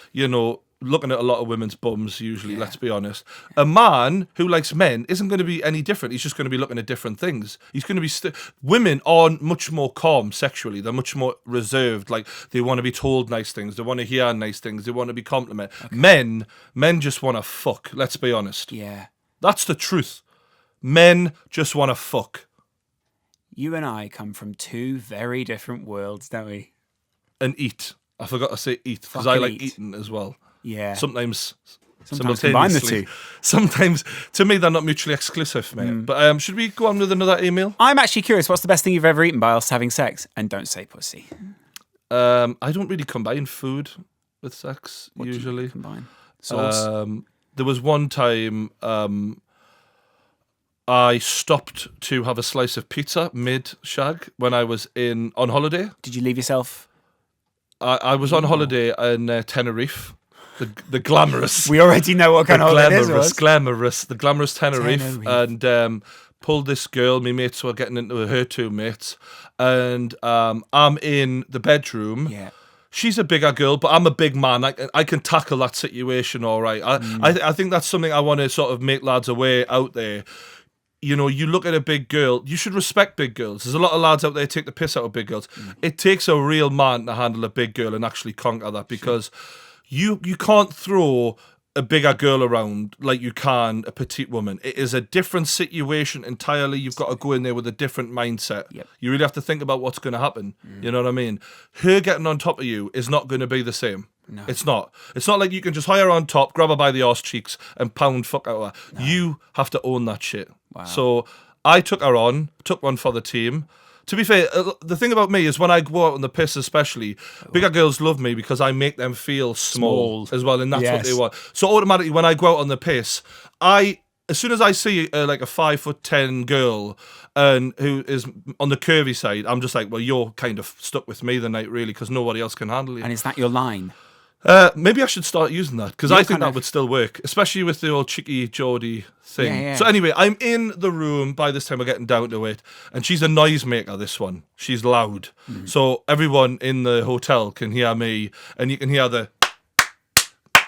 looking at a lot of women's bums usually, let's be honest. A man who likes men isn't going to be any different. He's just going to be looking at different things. He's going to be... Women are much more calm sexually. They're much more reserved. Like, they want to be told nice things. They want to hear nice things. They want to be complimented. Okay. Men just want to fuck, let's be honest. Yeah. That's the truth. Men just want to fuck. You and I come from two very different worlds, don't we? And eat. I forgot to say eat, because I like eating as well. Yeah. Sometimes combine the two. Sometimes, to me, they're not mutually exclusive, mate. But should we go on with another email? I'm actually curious, what's the best thing you've ever eaten whilst having sex? And don't say pussy. I don't really combine food with sex, What usually. Do you combine? Sauce? There was one time I stopped to have a slice of pizza mid-shag when I was on holiday. Did you leave yourself? I was on holiday in Tenerife. The glamorous. We already know what kind of holiday it was. The glamorous Tenerife. And pulled this girl, my mates were getting into her two mates, and I'm in the bedroom. Yeah. She's a bigger girl, but I'm a big man. I can tackle that situation all right. I think that's something I want to sort of make lads aware out there. You look at a big girl, you should respect big girls. There's a lot of lads out there who take the piss out of big girls. It takes a real man to handle a big girl and actually conquer that, because you can't throw a bigger girl around like you can a petite woman. It is a different situation entirely. You've got to go in there with a different mindset. Yep. You really have to think about what's going to happen. You know what I mean? Her getting on top of you is not going to be the same. No. It's not. It's not like you can just hire her on top, grab her by the arse cheeks and pound fuck out of her. No. You have to own that shit. Wow. So I took her on, took one for the team. To be fair, the thing about me is when I go out on the piss especially, bigger girls love me because I make them feel small as well, and that's what they want. So automatically when I go out on the piss, as soon as I see like a 5'10" girl and who is on the curvy side, I'm just like, well, you're kind of stuck with me the night really, because nobody else can handle you. And is that your line? Maybe I should start using that, because I think that would still work, especially with the old cheeky Geordie thing. Yeah. So anyway, I'm in the room. By this time, we're getting down to it, and she's a noisemaker. This one, she's loud, so everyone in the hotel can hear me, and you can hear the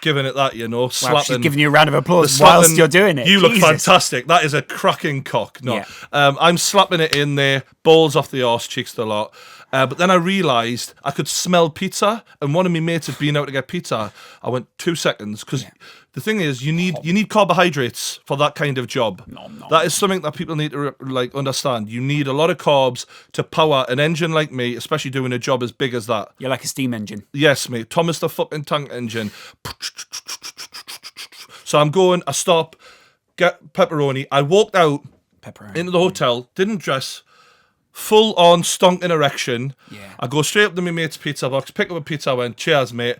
giving it that, slapping. Wow, she's giving you a round of applause whilst you're doing it. You look fantastic. That is a cracking cock. No, I'm slapping it in there, balls off the arse cheeks a lot. But then I realised I could smell pizza, and one of my mates had been out to get pizza. I went 2 seconds, because the thing is, you need carbohydrates for that kind of job. That is something that people need to understand. You need a lot of carbs to power an engine like me, especially doing a job as big as that. You're like a steam engine. Yes, mate. Thomas the fucking Tank Engine. So I stop, get pepperoni. I walked out into the hotel, didn't dress, full on stonking erection. Yeah. I go straight up to my mate's pizza box, pick up a pizza, I went, cheers, mate.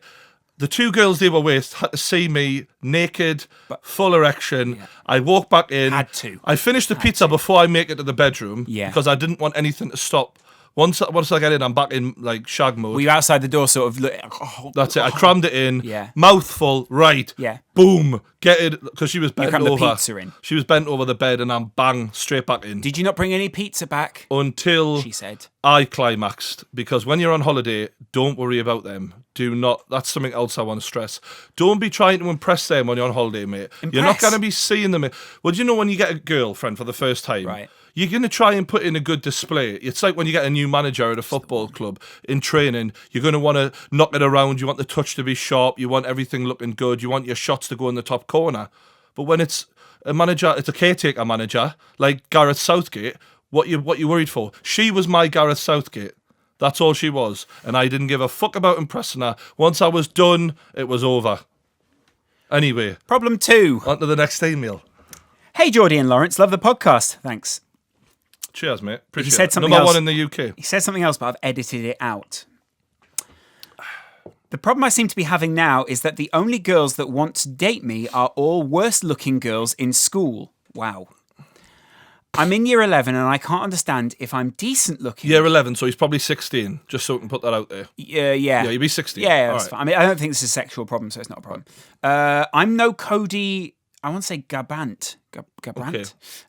The two girls they were with had to see me naked, full erection. Yeah. I walk back in. Had to. I finished the pizza before I make it to the bedroom, because I didn't want anything to stop. Once I get in, I'm back in like shag mode. Were you outside the door sort of... That's it. I crammed it in. Yeah. Mouthful. Right. Yeah. Boom. Get it. Because she was bent over. The pizza in. She was bent over the bed, and I'm bang, straight back in. Did you not bring any pizza back? Until she said I climaxed. Because when you're on holiday, don't worry about them. Do not. That's something else I want to stress. Don't be trying to impress them when you're on holiday, mate. You're not going to be seeing them. Well, do you know when you get a girlfriend for the first time? Right. You're going to try and put in a good display. It's like when you get a new manager at a football club in training, you're going to want to knock it around. You want the touch to be sharp. You want everything looking good. You want your shots to go in the top corner. But when it's a manager, it's a caretaker manager, like Gareth Southgate, what you worried for? She was my Gareth Southgate. That's all she was. And I didn't give a fuck about impressing her. Once I was done, it was over. Anyway. Problem 2. On to the next email. Hey, Geordie and Laurence. Love the podcast. Thanks. Cheers, mate. Appreciate he said it. Something Number else. 1 in the UK. He said something else, but I've edited it out. The problem I seem to be having now is that the only girls that want to date me are all worse-looking girls in school. Wow. I'm in year 11 and I can't understand if I'm decent-looking. Year 11, so he's probably 16, just so we can put that out there. Yeah. Yeah, you'd be 16. Yeah, that's fine. I mean, I don't think this is a sexual problem, so it's not a problem. I'm no Cody I won't say Gabant. Gabant. Okay.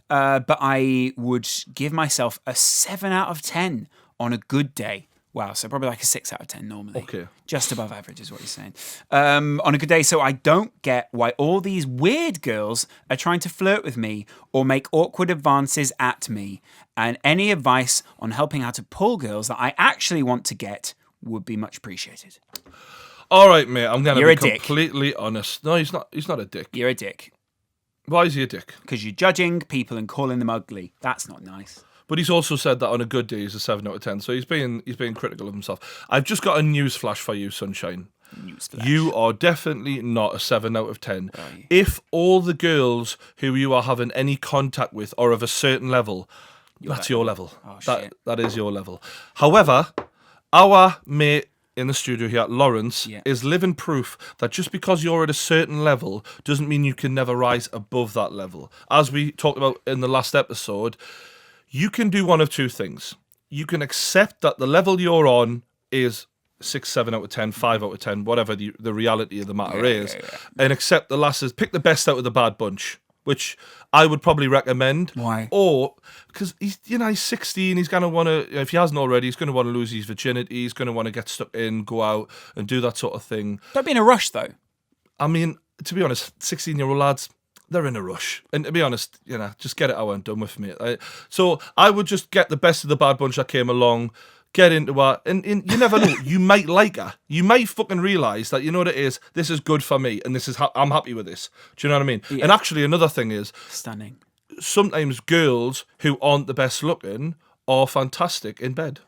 But I would give myself a 7 out of 10 on a good day. Wow, so probably like a 6 out of 10 normally. Okay. Just above average is what you're saying. On a good day, so I don't get why all these weird girls are trying to flirt with me or make awkward advances at me. And any advice on helping how to pull girls that I actually want to get would be much appreciated. All right, mate. I'm gonna You're be a dick. completely honest. No, he's not. He's not a dick. You're a dick. Why is he a dick? Because you're judging people and calling them ugly. That's not nice. But he's also said that on a good day he's a 7 out of 10. So he's being critical of himself. I've just got a news flash for you, Sunshine. Newsflash. You are definitely not a 7 out of 10. Right. If all the girls who you are having any contact with are of a certain level, that's your level. Oh, that shit. that is your level. However, our mate in the studio here, Laurence, Yeah. is living proof that just because you're at a certain level doesn't mean you can never rise above that level. As we talked about in the last episode, you can do one of two things. You can accept that the level you're on is 6, 7 out of 10, 5 out of 10, whatever the reality of the matter is, and accept the lasses, pick the best out of the bad bunch, which I would probably recommend. Why? Or, because he's 16, he's going to want to, if he hasn't already, he's going to want to lose his virginity, he's going to want to get stuck in, go out and do that sort of thing. Don't be in a rush, though. I mean, to be honest, 16-year-old lads, they're in a rush. And to be honest, just get it out and done with, mate. So I would just get the best of the bad bunch that came along, get into her, and you never know, you might like her. You might fucking realise that, you know what it is, this is good for me, and this is I'm happy with this. Do you know what I mean? Yeah. And actually, another thing is, Stunning. sometimes girls who aren't the best looking are fantastic in bed.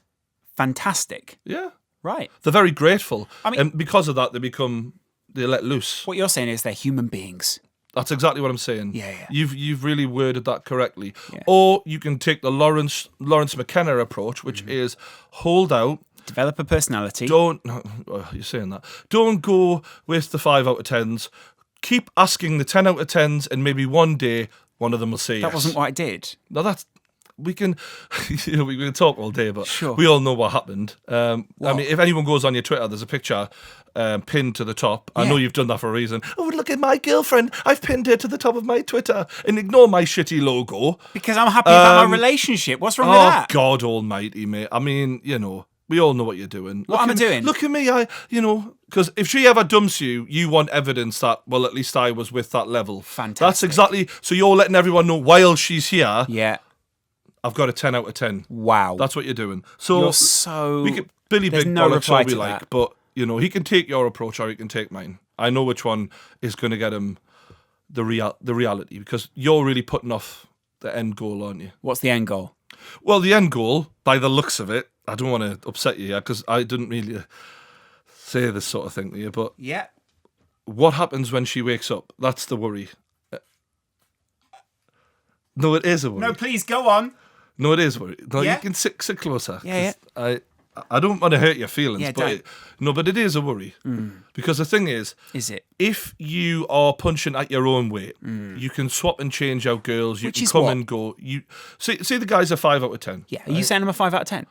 Fantastic. Yeah. Right. They're very grateful. I mean- and because of that, they let loose. What you're saying is they're human beings. That's exactly what I'm saying. Yeah. You've really worded that correctly. Yeah. Or you can take the Laurence McKenna approach, which is hold out. Develop a personality. Don't you're saying that. Don't go with the 5 out of 10s. Keep asking the 10 out of 10s, and maybe one day one of them will say That yes. wasn't what I did. No, that's we can we can talk all day, but Sure. we all know what happened. I mean, if anyone goes on your Twitter, there's a picture pinned to the top. I know Yeah. you've done that for a reason. Oh, look at my girlfriend. I've pinned her to the top of my Twitter. And ignore my shitty logo. Because I'm happy about my relationship. What's wrong with Oh, that? God almighty, mate. I mean, we all know what you're doing. What am I doing? Look at me. Because if she ever dumps you, you want evidence that, well, at least I was with that level. Fantastic. That's exactly. So you're letting everyone know while she's here, Yeah. I've got a 10 out of 10. Wow. That's what you're doing. So You're so... we could Billy There's Big no Bollocks reply all we to like, that. but he can take your approach or he can take mine. I know which one is going to get him the reality, because you're really putting off the end goal, aren't you? What's the end goal? Well, the end goal, by the looks of it, I don't want to upset you here because I didn't really say this sort of thing to you, but Yeah. what happens when she wakes up? That's the worry. No, it is a worry. No, please go on. No, it is a worry. No, Yeah. you can sit closer. Yeah, 'cause I don't want to hurt your feelings, Yeah, but but it is a worry. Because the thing is it? if you are punching at your own weight, you can swap and change out girls. You Which can is come what? and go. You see the guys are 5 out of 10. Yeah. Are you saying I'm a 5 out of 10?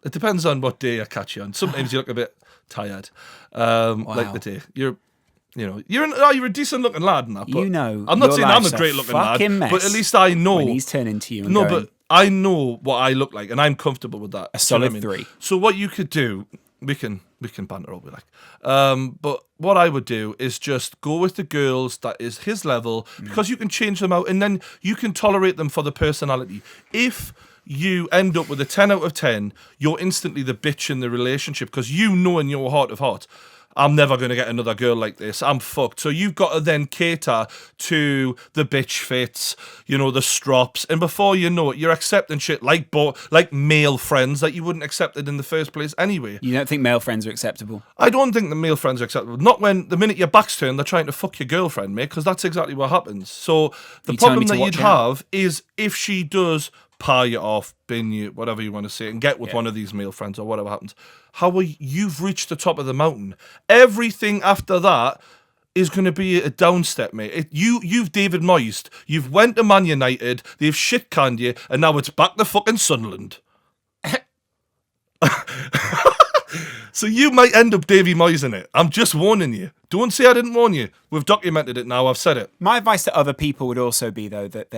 It depends on what day I catch you on. Sometimes you look a bit tired, like the day you're a decent looking lad in that. But You know I'm not your saying I'm a life's a great looking lad, fucking mess but at least I know When he's turning to you and no, going, but I know what I look like, and I'm comfortable with that. A Do you know what solid 3. So what you could do, we can banter all we like. But what I would do is just go with the girls that is his level, because you can change them out, and then you can tolerate them for the personality. If you end up with a 10 out of 10, you're instantly the bitch in the relationship, because you know in your heart of heart, I'm never going to get another girl like this. I'm fucked. So you've got to then cater to the bitch fits, the strops. And before you know it, you're accepting shit like male friends that you wouldn't accept it in the first place anyway. You don't think male friends are acceptable? I don't think the male friends are acceptable. Not when the minute your back's turned, they're trying to fuck your girlfriend, mate, because that's exactly what happens. So the You telling problem me to that you'd watch out? have is if she does pie you off, bin you, whatever you want to say, and get with one of these male friends or whatever happens, you've reached the top of the mountain. Everything after that is going to be a downstep, mate. You've David Moyes. You've went to Man United. They've shit canned you, and now it's back to fucking Sunderland. So you might end up Davy Moyes in it. I'm just warning you. Don't say I didn't warn you. We've documented it now. I've said it. My advice to other people would also be though that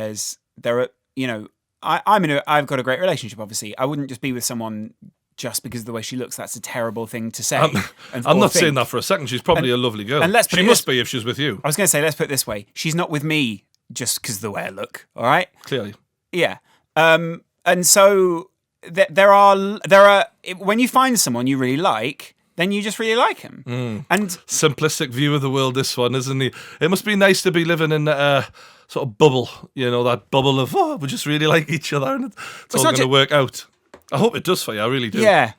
I've got a great relationship. Obviously, I wouldn't just be with someone just because of the way she looks. That's a terrible thing to say. I'm not saying that for a second. She's probably a lovely girl. And she must be if she's with you. I was going to say, let's put it this way: she's not with me just because of the way I look. All right. Clearly. Yeah. And so there are when you find someone you really like, then you just really like him. And simplistic view of the world, this one, isn't it? It must be nice to be living in a sort of bubble, that bubble of, we just really like each other and it's all going to work out. I hope it does for you, I really do. Yeah.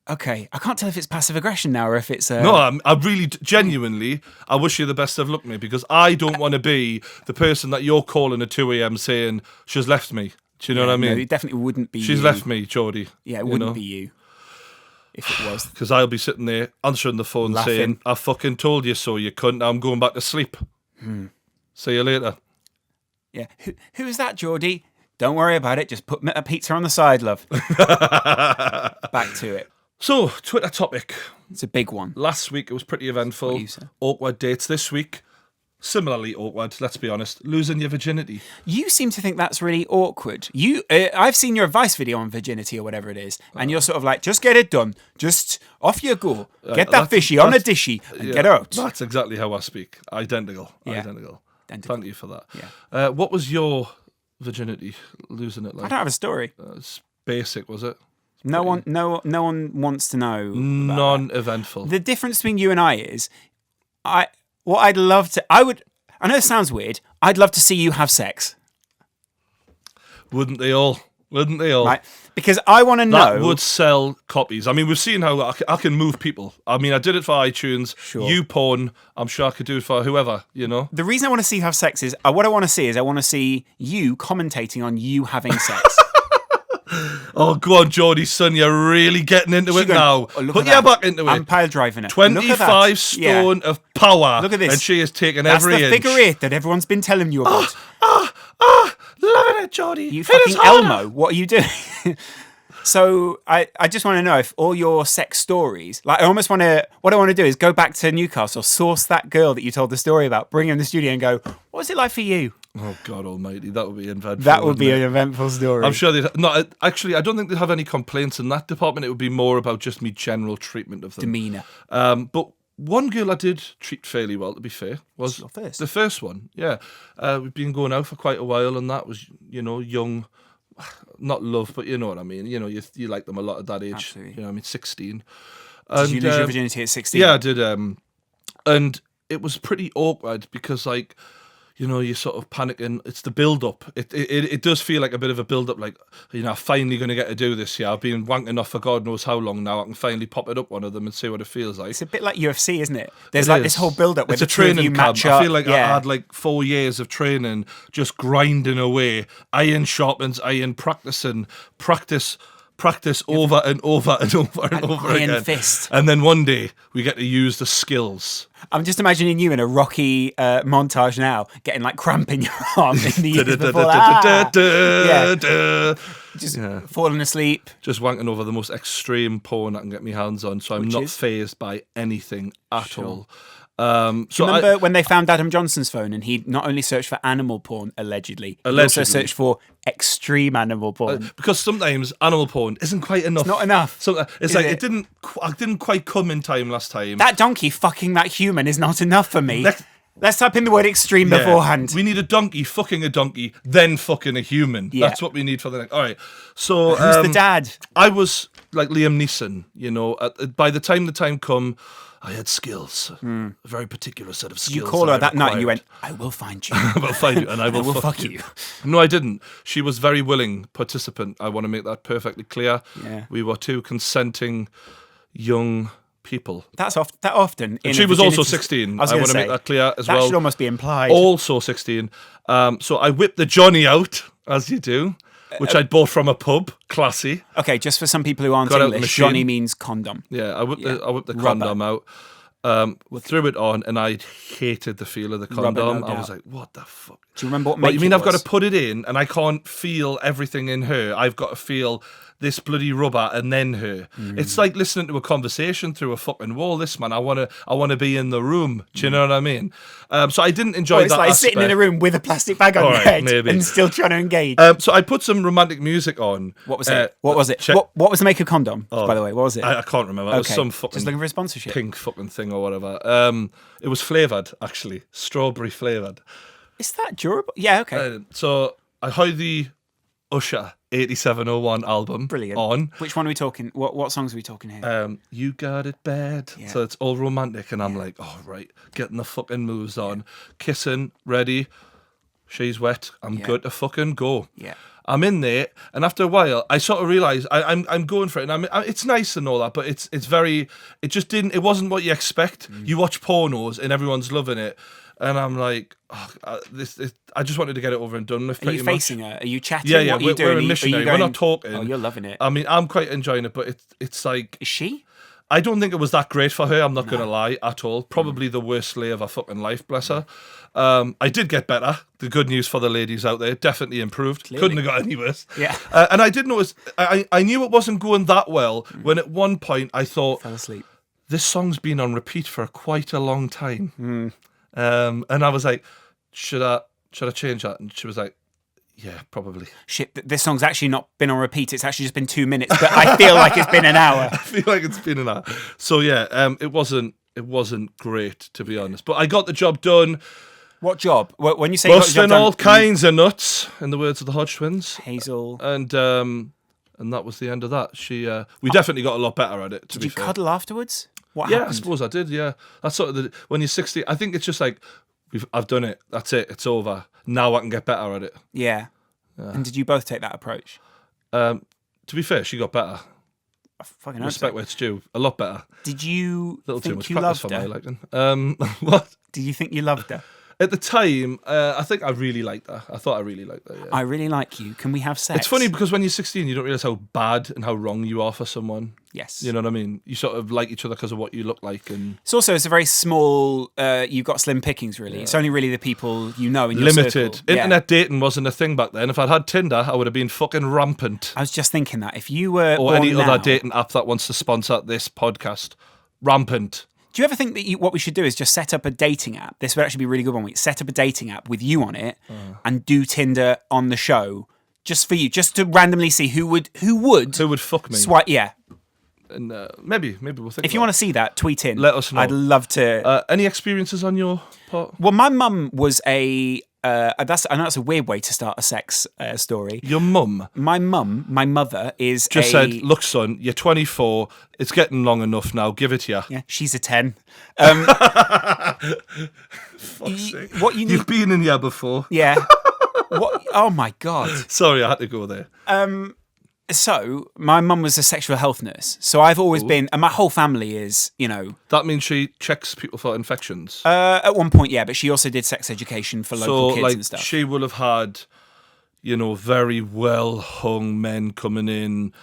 Okay, I can't tell if it's passive aggression now or if it's... No, I really, genuinely, I wish you the best of luck, mate, because I don't want to be the person that you're calling at 2 a.m. saying, she's left me. Do you know what I mean? No, it definitely wouldn't be She's left me, Geordie. Yeah, it wouldn't be you. If it was. Because I'll be sitting there answering the phone saying, I fucking told you so, you cunt. Now I'm going back to sleep. See you later. Yeah. Who is that, Geordie? Don't worry about it. Just put a pizza on the side, love. Back to it. So, Twitter topic. It's a big one. Last week it was pretty eventful. What do you say? Awkward dates. This week, similarly awkward, let's be honest. Losing your virginity. You seem to think that's really awkward. I've seen your advice video on virginity or whatever it is, and you're sort of like, just get it done. Just off you go. Get that fishy on a dishy and get out. That's exactly how I speak. Identical. Yeah. Identical. Thank you for that. Yeah. What was your virginity losing it like? I don't have a story. It's basic, was it? No one wants to know. Non-eventful. The difference between you and I is, I know it sounds weird. I'd love to see you have sex. Wouldn't they all? Right. Because I want to know. That would sell copies. I mean, we've seen how I can move people. I mean, I did it for iTunes. Sure. You porn. I'm sure I could do it for whoever, The reason I want to see you have sex is, what I want to see is, I want to see you commentating on you having sex. Oh, go on, Geordie, son. You're really getting into it now. Put your back into it. I'm pile driving it. 25 stone of power. Look at this. And she has taken That's every the inch. figure 8 that everyone's been telling you about. Loving it, Geordie. You fucking Elmo. What are you doing? So I just want to know if all your sex stories, what I want to do is go back to Newcastle, source that girl that you told the story about, bring her in the studio and go, what was it like for you? Oh, God almighty. That would be eventful. That would be an eventful story. I'm sure actually, I don't think they'd have any complaints in that department. It would be more about just me general treatment of them. Demeanour. But one girl I did treat fairly well, to be fair, was your first? The first one, yeah. We've been going out for quite a while, and that was, young, not love, but you know what I mean. You like them a lot at that age. Absolutely. 16. Did you lose your virginity at 16? Yeah, I did. And it was pretty awkward because, you're sort of panicking. It's the build-up. It does feel like a bit of a build-up, like, I'm finally going to get to do this. Yeah, I've been wanking off for God knows how long now. I can finally pop it up one of them and see what it feels like. It's a bit like UFC, isn't it? There's this whole build-up where it's a training camp. I feel like I had 4 years of training, just grinding away. Iron sharpens iron, practice over and over and over and over iron again. Fist. And then one day we get to use the skills. I'm just imagining you in a Rocky montage now, getting cramp in your arm in the years before. Just falling asleep. Just wanking over the most extreme porn I can get my hands on, so I'm not fazed by anything at all. Do you remember when they found Adam Johnson's phone and he not only searched for animal porn, allegedly, he also searched for extreme animal porn? Because sometimes animal porn isn't quite enough. It's not enough. I didn't quite come in time last time. That donkey fucking that human is not enough for me. Let's type in the word extreme beforehand. We need a donkey fucking a donkey, then fucking a human. Yeah. That's what we need for the next. All right. So who's the dad? I was like Liam Neeson. By the time come, I had skills, a very particular set of skills. You call her that night and you went, I will find you. I will find you and I will fuck you. No, I didn't. She was very willing participant. I want to make that perfectly clear. Yeah. We were two consenting young people. That's that often. And she was also 16. I want to make that clear as well. That should almost be implied. Also 16. So I whipped the Johnny out, as you do, which I'd bought from a pub. Classy. Okay, just for some people who aren't English, Johnny means condom. Yeah, I whipped the condom out. Threw it on, and I hated the feel of the condom. I was like, what the fuck Do you remember what What make you mean? it I've got was? to put it in, and I can't feel everything in her. I've got to feel this bloody rubber and then her. It's like listening to a conversation through a fucking wall. This man, I wanna be in the room. Do you know what I mean? So I didn't enjoy It's that. like sitting in a aspect. room with a plastic bag on All your right, head maybe. and still trying to engage. So I put some romantic music on. What was it? What was it? check- What was the make of condom? By the way, what was it? I can't remember. It was Okay. some fucking Just looking for a sponsorship. pink fucking thing or whatever. It was flavoured, actually. Strawberry flavoured. Is that durable? Yeah, okay. So I had the Usher 8701 album Brilliant. on. Which one are we talking? What songs are we talking here? You got it bad. Yeah. So it's all romantic, and I'm like, oh, right, getting the fucking moves on. Kissing, ready. She's wet. I'm good to fucking go. Yeah. I'm in there, and after a while, I sort of realised I'm going for it, and it's nice and all that, but it's very, it just didn't, it wasn't what you expect. You watch pornos and everyone's loving it, and I'm like, I just wanted to get it over and done with. Are you pretty facing her? Are you chatting? Yeah, yeah. What are you doing? We're Are a you missionary. going- We're not talking. Oh, you're loving it. I mean, I'm quite enjoying it, but it's like, Is she? I don't think it was that great for her. I'm not going to lie at all. Probably the worst slay of her fucking life, bless her. I did get better. The good news for the ladies out there, definitely improved. Couldn't have got any worse. Yeah. And I did notice, I knew it wasn't going that well when at one point I thought, Fell asleep. this song's been on repeat for quite a long time. And I was like, should I change that? And she was like, yeah, probably. Shit, this song's actually not been on repeat. It's actually just been 2 minutes, but I feel like it's been an hour. I feel like it's been an hour. So yeah, it wasn't great, to be honest. But I got the job done. What job? When you say you got the job Busting done, all kinds of nuts, in the words of the Hodge twins. Hazel. And that was the end of that. We definitely got a lot better at it, to Did be you fair. cuddle afterwards? What Yeah, I happened? suppose I did, yeah. That's sort of when you're 60, I think it's just like, I've done it. That's it. It's over. Now I can get better at it. Yeah. And did you both take that approach? To be fair, she got better. I fucking hope Respect so. where it's due. A lot better. Did you A little too think much you practice loved for my her? liking. What? Did you think you loved her? At the time, I think I really liked her. I thought I really liked her, yeah. I really like you. Can we have sex? It's funny because when you're 16, you don't realise how bad and how wrong you are for someone. Yes. You know what I mean? You sort of like each other because of what you look like. And It's a very small, you've got slim pickings, really. It's only really the people you know in your limited. circle. Yeah. Internet dating wasn't a thing back then. If I'd had Tinder, I would have been fucking rampant. I was just thinking that. If you were Or born any now, other dating app that wants to sponsor this podcast. Rampant. do you ever think that what we should do is just set up a dating app? This would actually be a really good one. We set up a dating app with you on it and do Tinder on the show just for you, just to randomly see who would Who would fuck me? swipe. Yeah. And maybe we'll think If you about want to see that, tweet in. Let us know. I'd love to. it. Any experiences on your part? Well, my mum was I know that's a weird way to start a sex story. Your mum My mother is just said, look, son, you're 24. It's getting long enough now. Give it here. Yeah, she's a 10. Fuck's sake. What you need? You've been in here before. Yeah. What? Oh my god. Sorry, I had to go there. So my mum was a sexual health nurse. So I've always been, and my whole family is, That means she checks people for infections. at one point, yeah. But she also did sex education for local So, kids like, and stuff. she will have had, very well hung men coming in,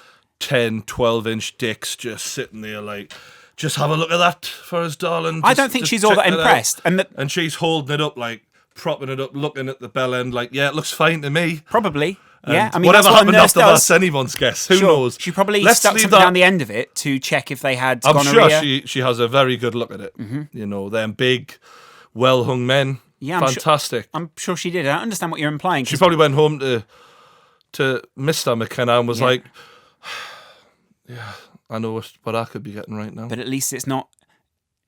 10, 12-inch dicks just sitting there like, just have a look at that for us, darling. I don't think she's all that check out." impressed, And she's holding it up, like, propping it up, looking at the bell end, like, yeah, it looks fine to me. Probably. And Yeah, I mean, whatever that's what a happened nurse after does. that's anyone's guess. Who Sure. knows? She probably Let's stuck leave something that- down the end of it to check if they had I'm gonorrhea. sure she has a very good look at it. Mm-hmm. Them big, well-hung men. Yeah, fantastic. I'm sure she did. I don't understand what you're implying. She probably went home to Mr. McKenna and was like, yeah, I know what I could be getting right now. But at least it's not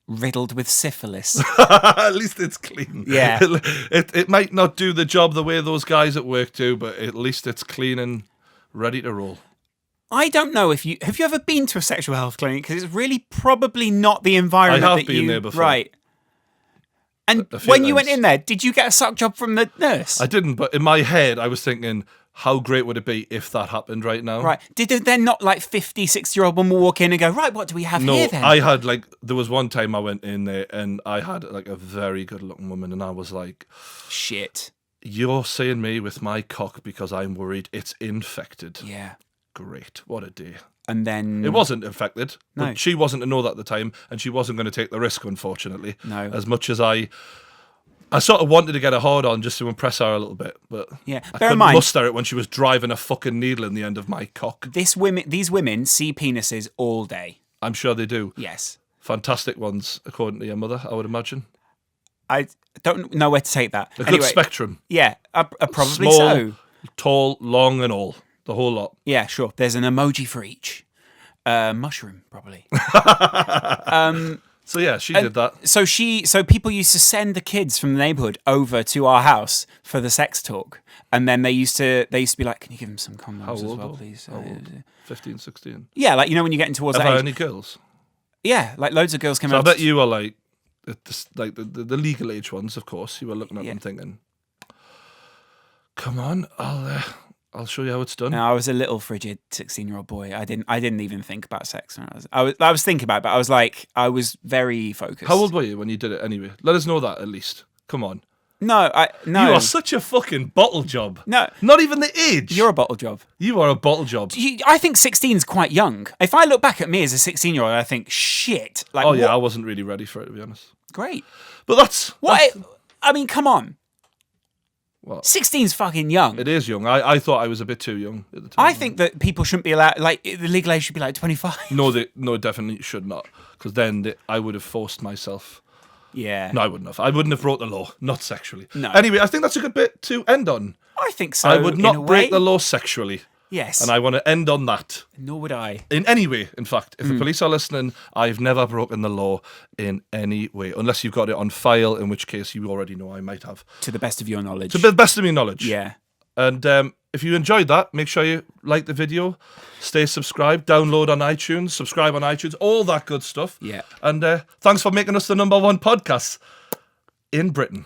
riddled with syphilis. At least it's clean. Yeah. It might not do the job the way those guys at work do, but at least it's clean and ready to roll. I don't know if have you ever been to a sexual health clinic? Because it's really probably not the environment I have that been there before. Right. And A few when you went times. in there, did you get a sock job from the nurse? I didn't, but in my head, I was thinking, how great would it be if that happened right now? Right. Did then not like 50, 60-year-old woman walk in and go, right, what do we have No, here then? I had there was one time I went in there and I had like a very good looking woman and I was like, Shit. you're seeing me with my cock because I'm worried it's infected. Yeah. Great. What a day. And then... It wasn't infected. No. But she wasn't to know that at the time and she wasn't going to take the risk, unfortunately. No. As much as I I sort of wanted to get her hard on just to impress her a little bit, but Yeah. I Bear in couldn't mind- muster it when she was driving a fucking needle in the end of my cock. These women see penises all day. I'm sure they do. Yes. Fantastic ones, according to your mother, I would imagine. I don't know where to take that. A good spectrum. Yeah, probably Small, so. tall, long, and all. The whole lot. Yeah, sure. There's an emoji for each. Mushroom, probably. So yeah, she did that. So people used to send the kids from the neighborhood over to our house for the sex talk, and then they used to be like, "Can you give them some condoms How as old? well, please?" 15, 16. Yeah, like when you're getting towards Have that I age. any girls? Yeah, like loads of girls came So I out. bet you were like the legal age ones, of course. You were looking at them thinking, "Come on, I'll show you how it's done." No, I was a little frigid 16-year-old boy. I didn't even think about sex when I was thinking about it, but I was very focused. How old were you when you did it anyway? Let us know that at least. Come on. No. You are such a fucking bottle job. No. Not even the age. You're a bottle job. You are a bottle job. I think 16 is quite young. If I look back at me as a 16-year-old, I think, shit. Like, Oh yeah, what? I wasn't really ready for it, to be honest. Great. But that's I mean, come on. What? 16's fucking young. It is young. I thought I was a bit too young at the time. I think that people shouldn't be allowed, like, the legal age should be like 25. No, definitely should not. Because then I would have forced myself. Yeah. No, I wouldn't have. I wouldn't have broke the law, not sexually. No. Anyway, I think that's a good bit to end on. I think so. I would in a not break way. the law sexually. Yes. And I want to end on that. Nor would I. In any way, in fact. If the police are listening, I've never broken the law in any way. Unless you've got it on file, in which case you already know I might have. To the best of your knowledge. To the best of my knowledge. Yeah. And if you enjoyed that, make sure you like the video, stay subscribed, download on iTunes, subscribe on iTunes, all that good stuff. Yeah. And thanks for making us the #1 podcast in Britain.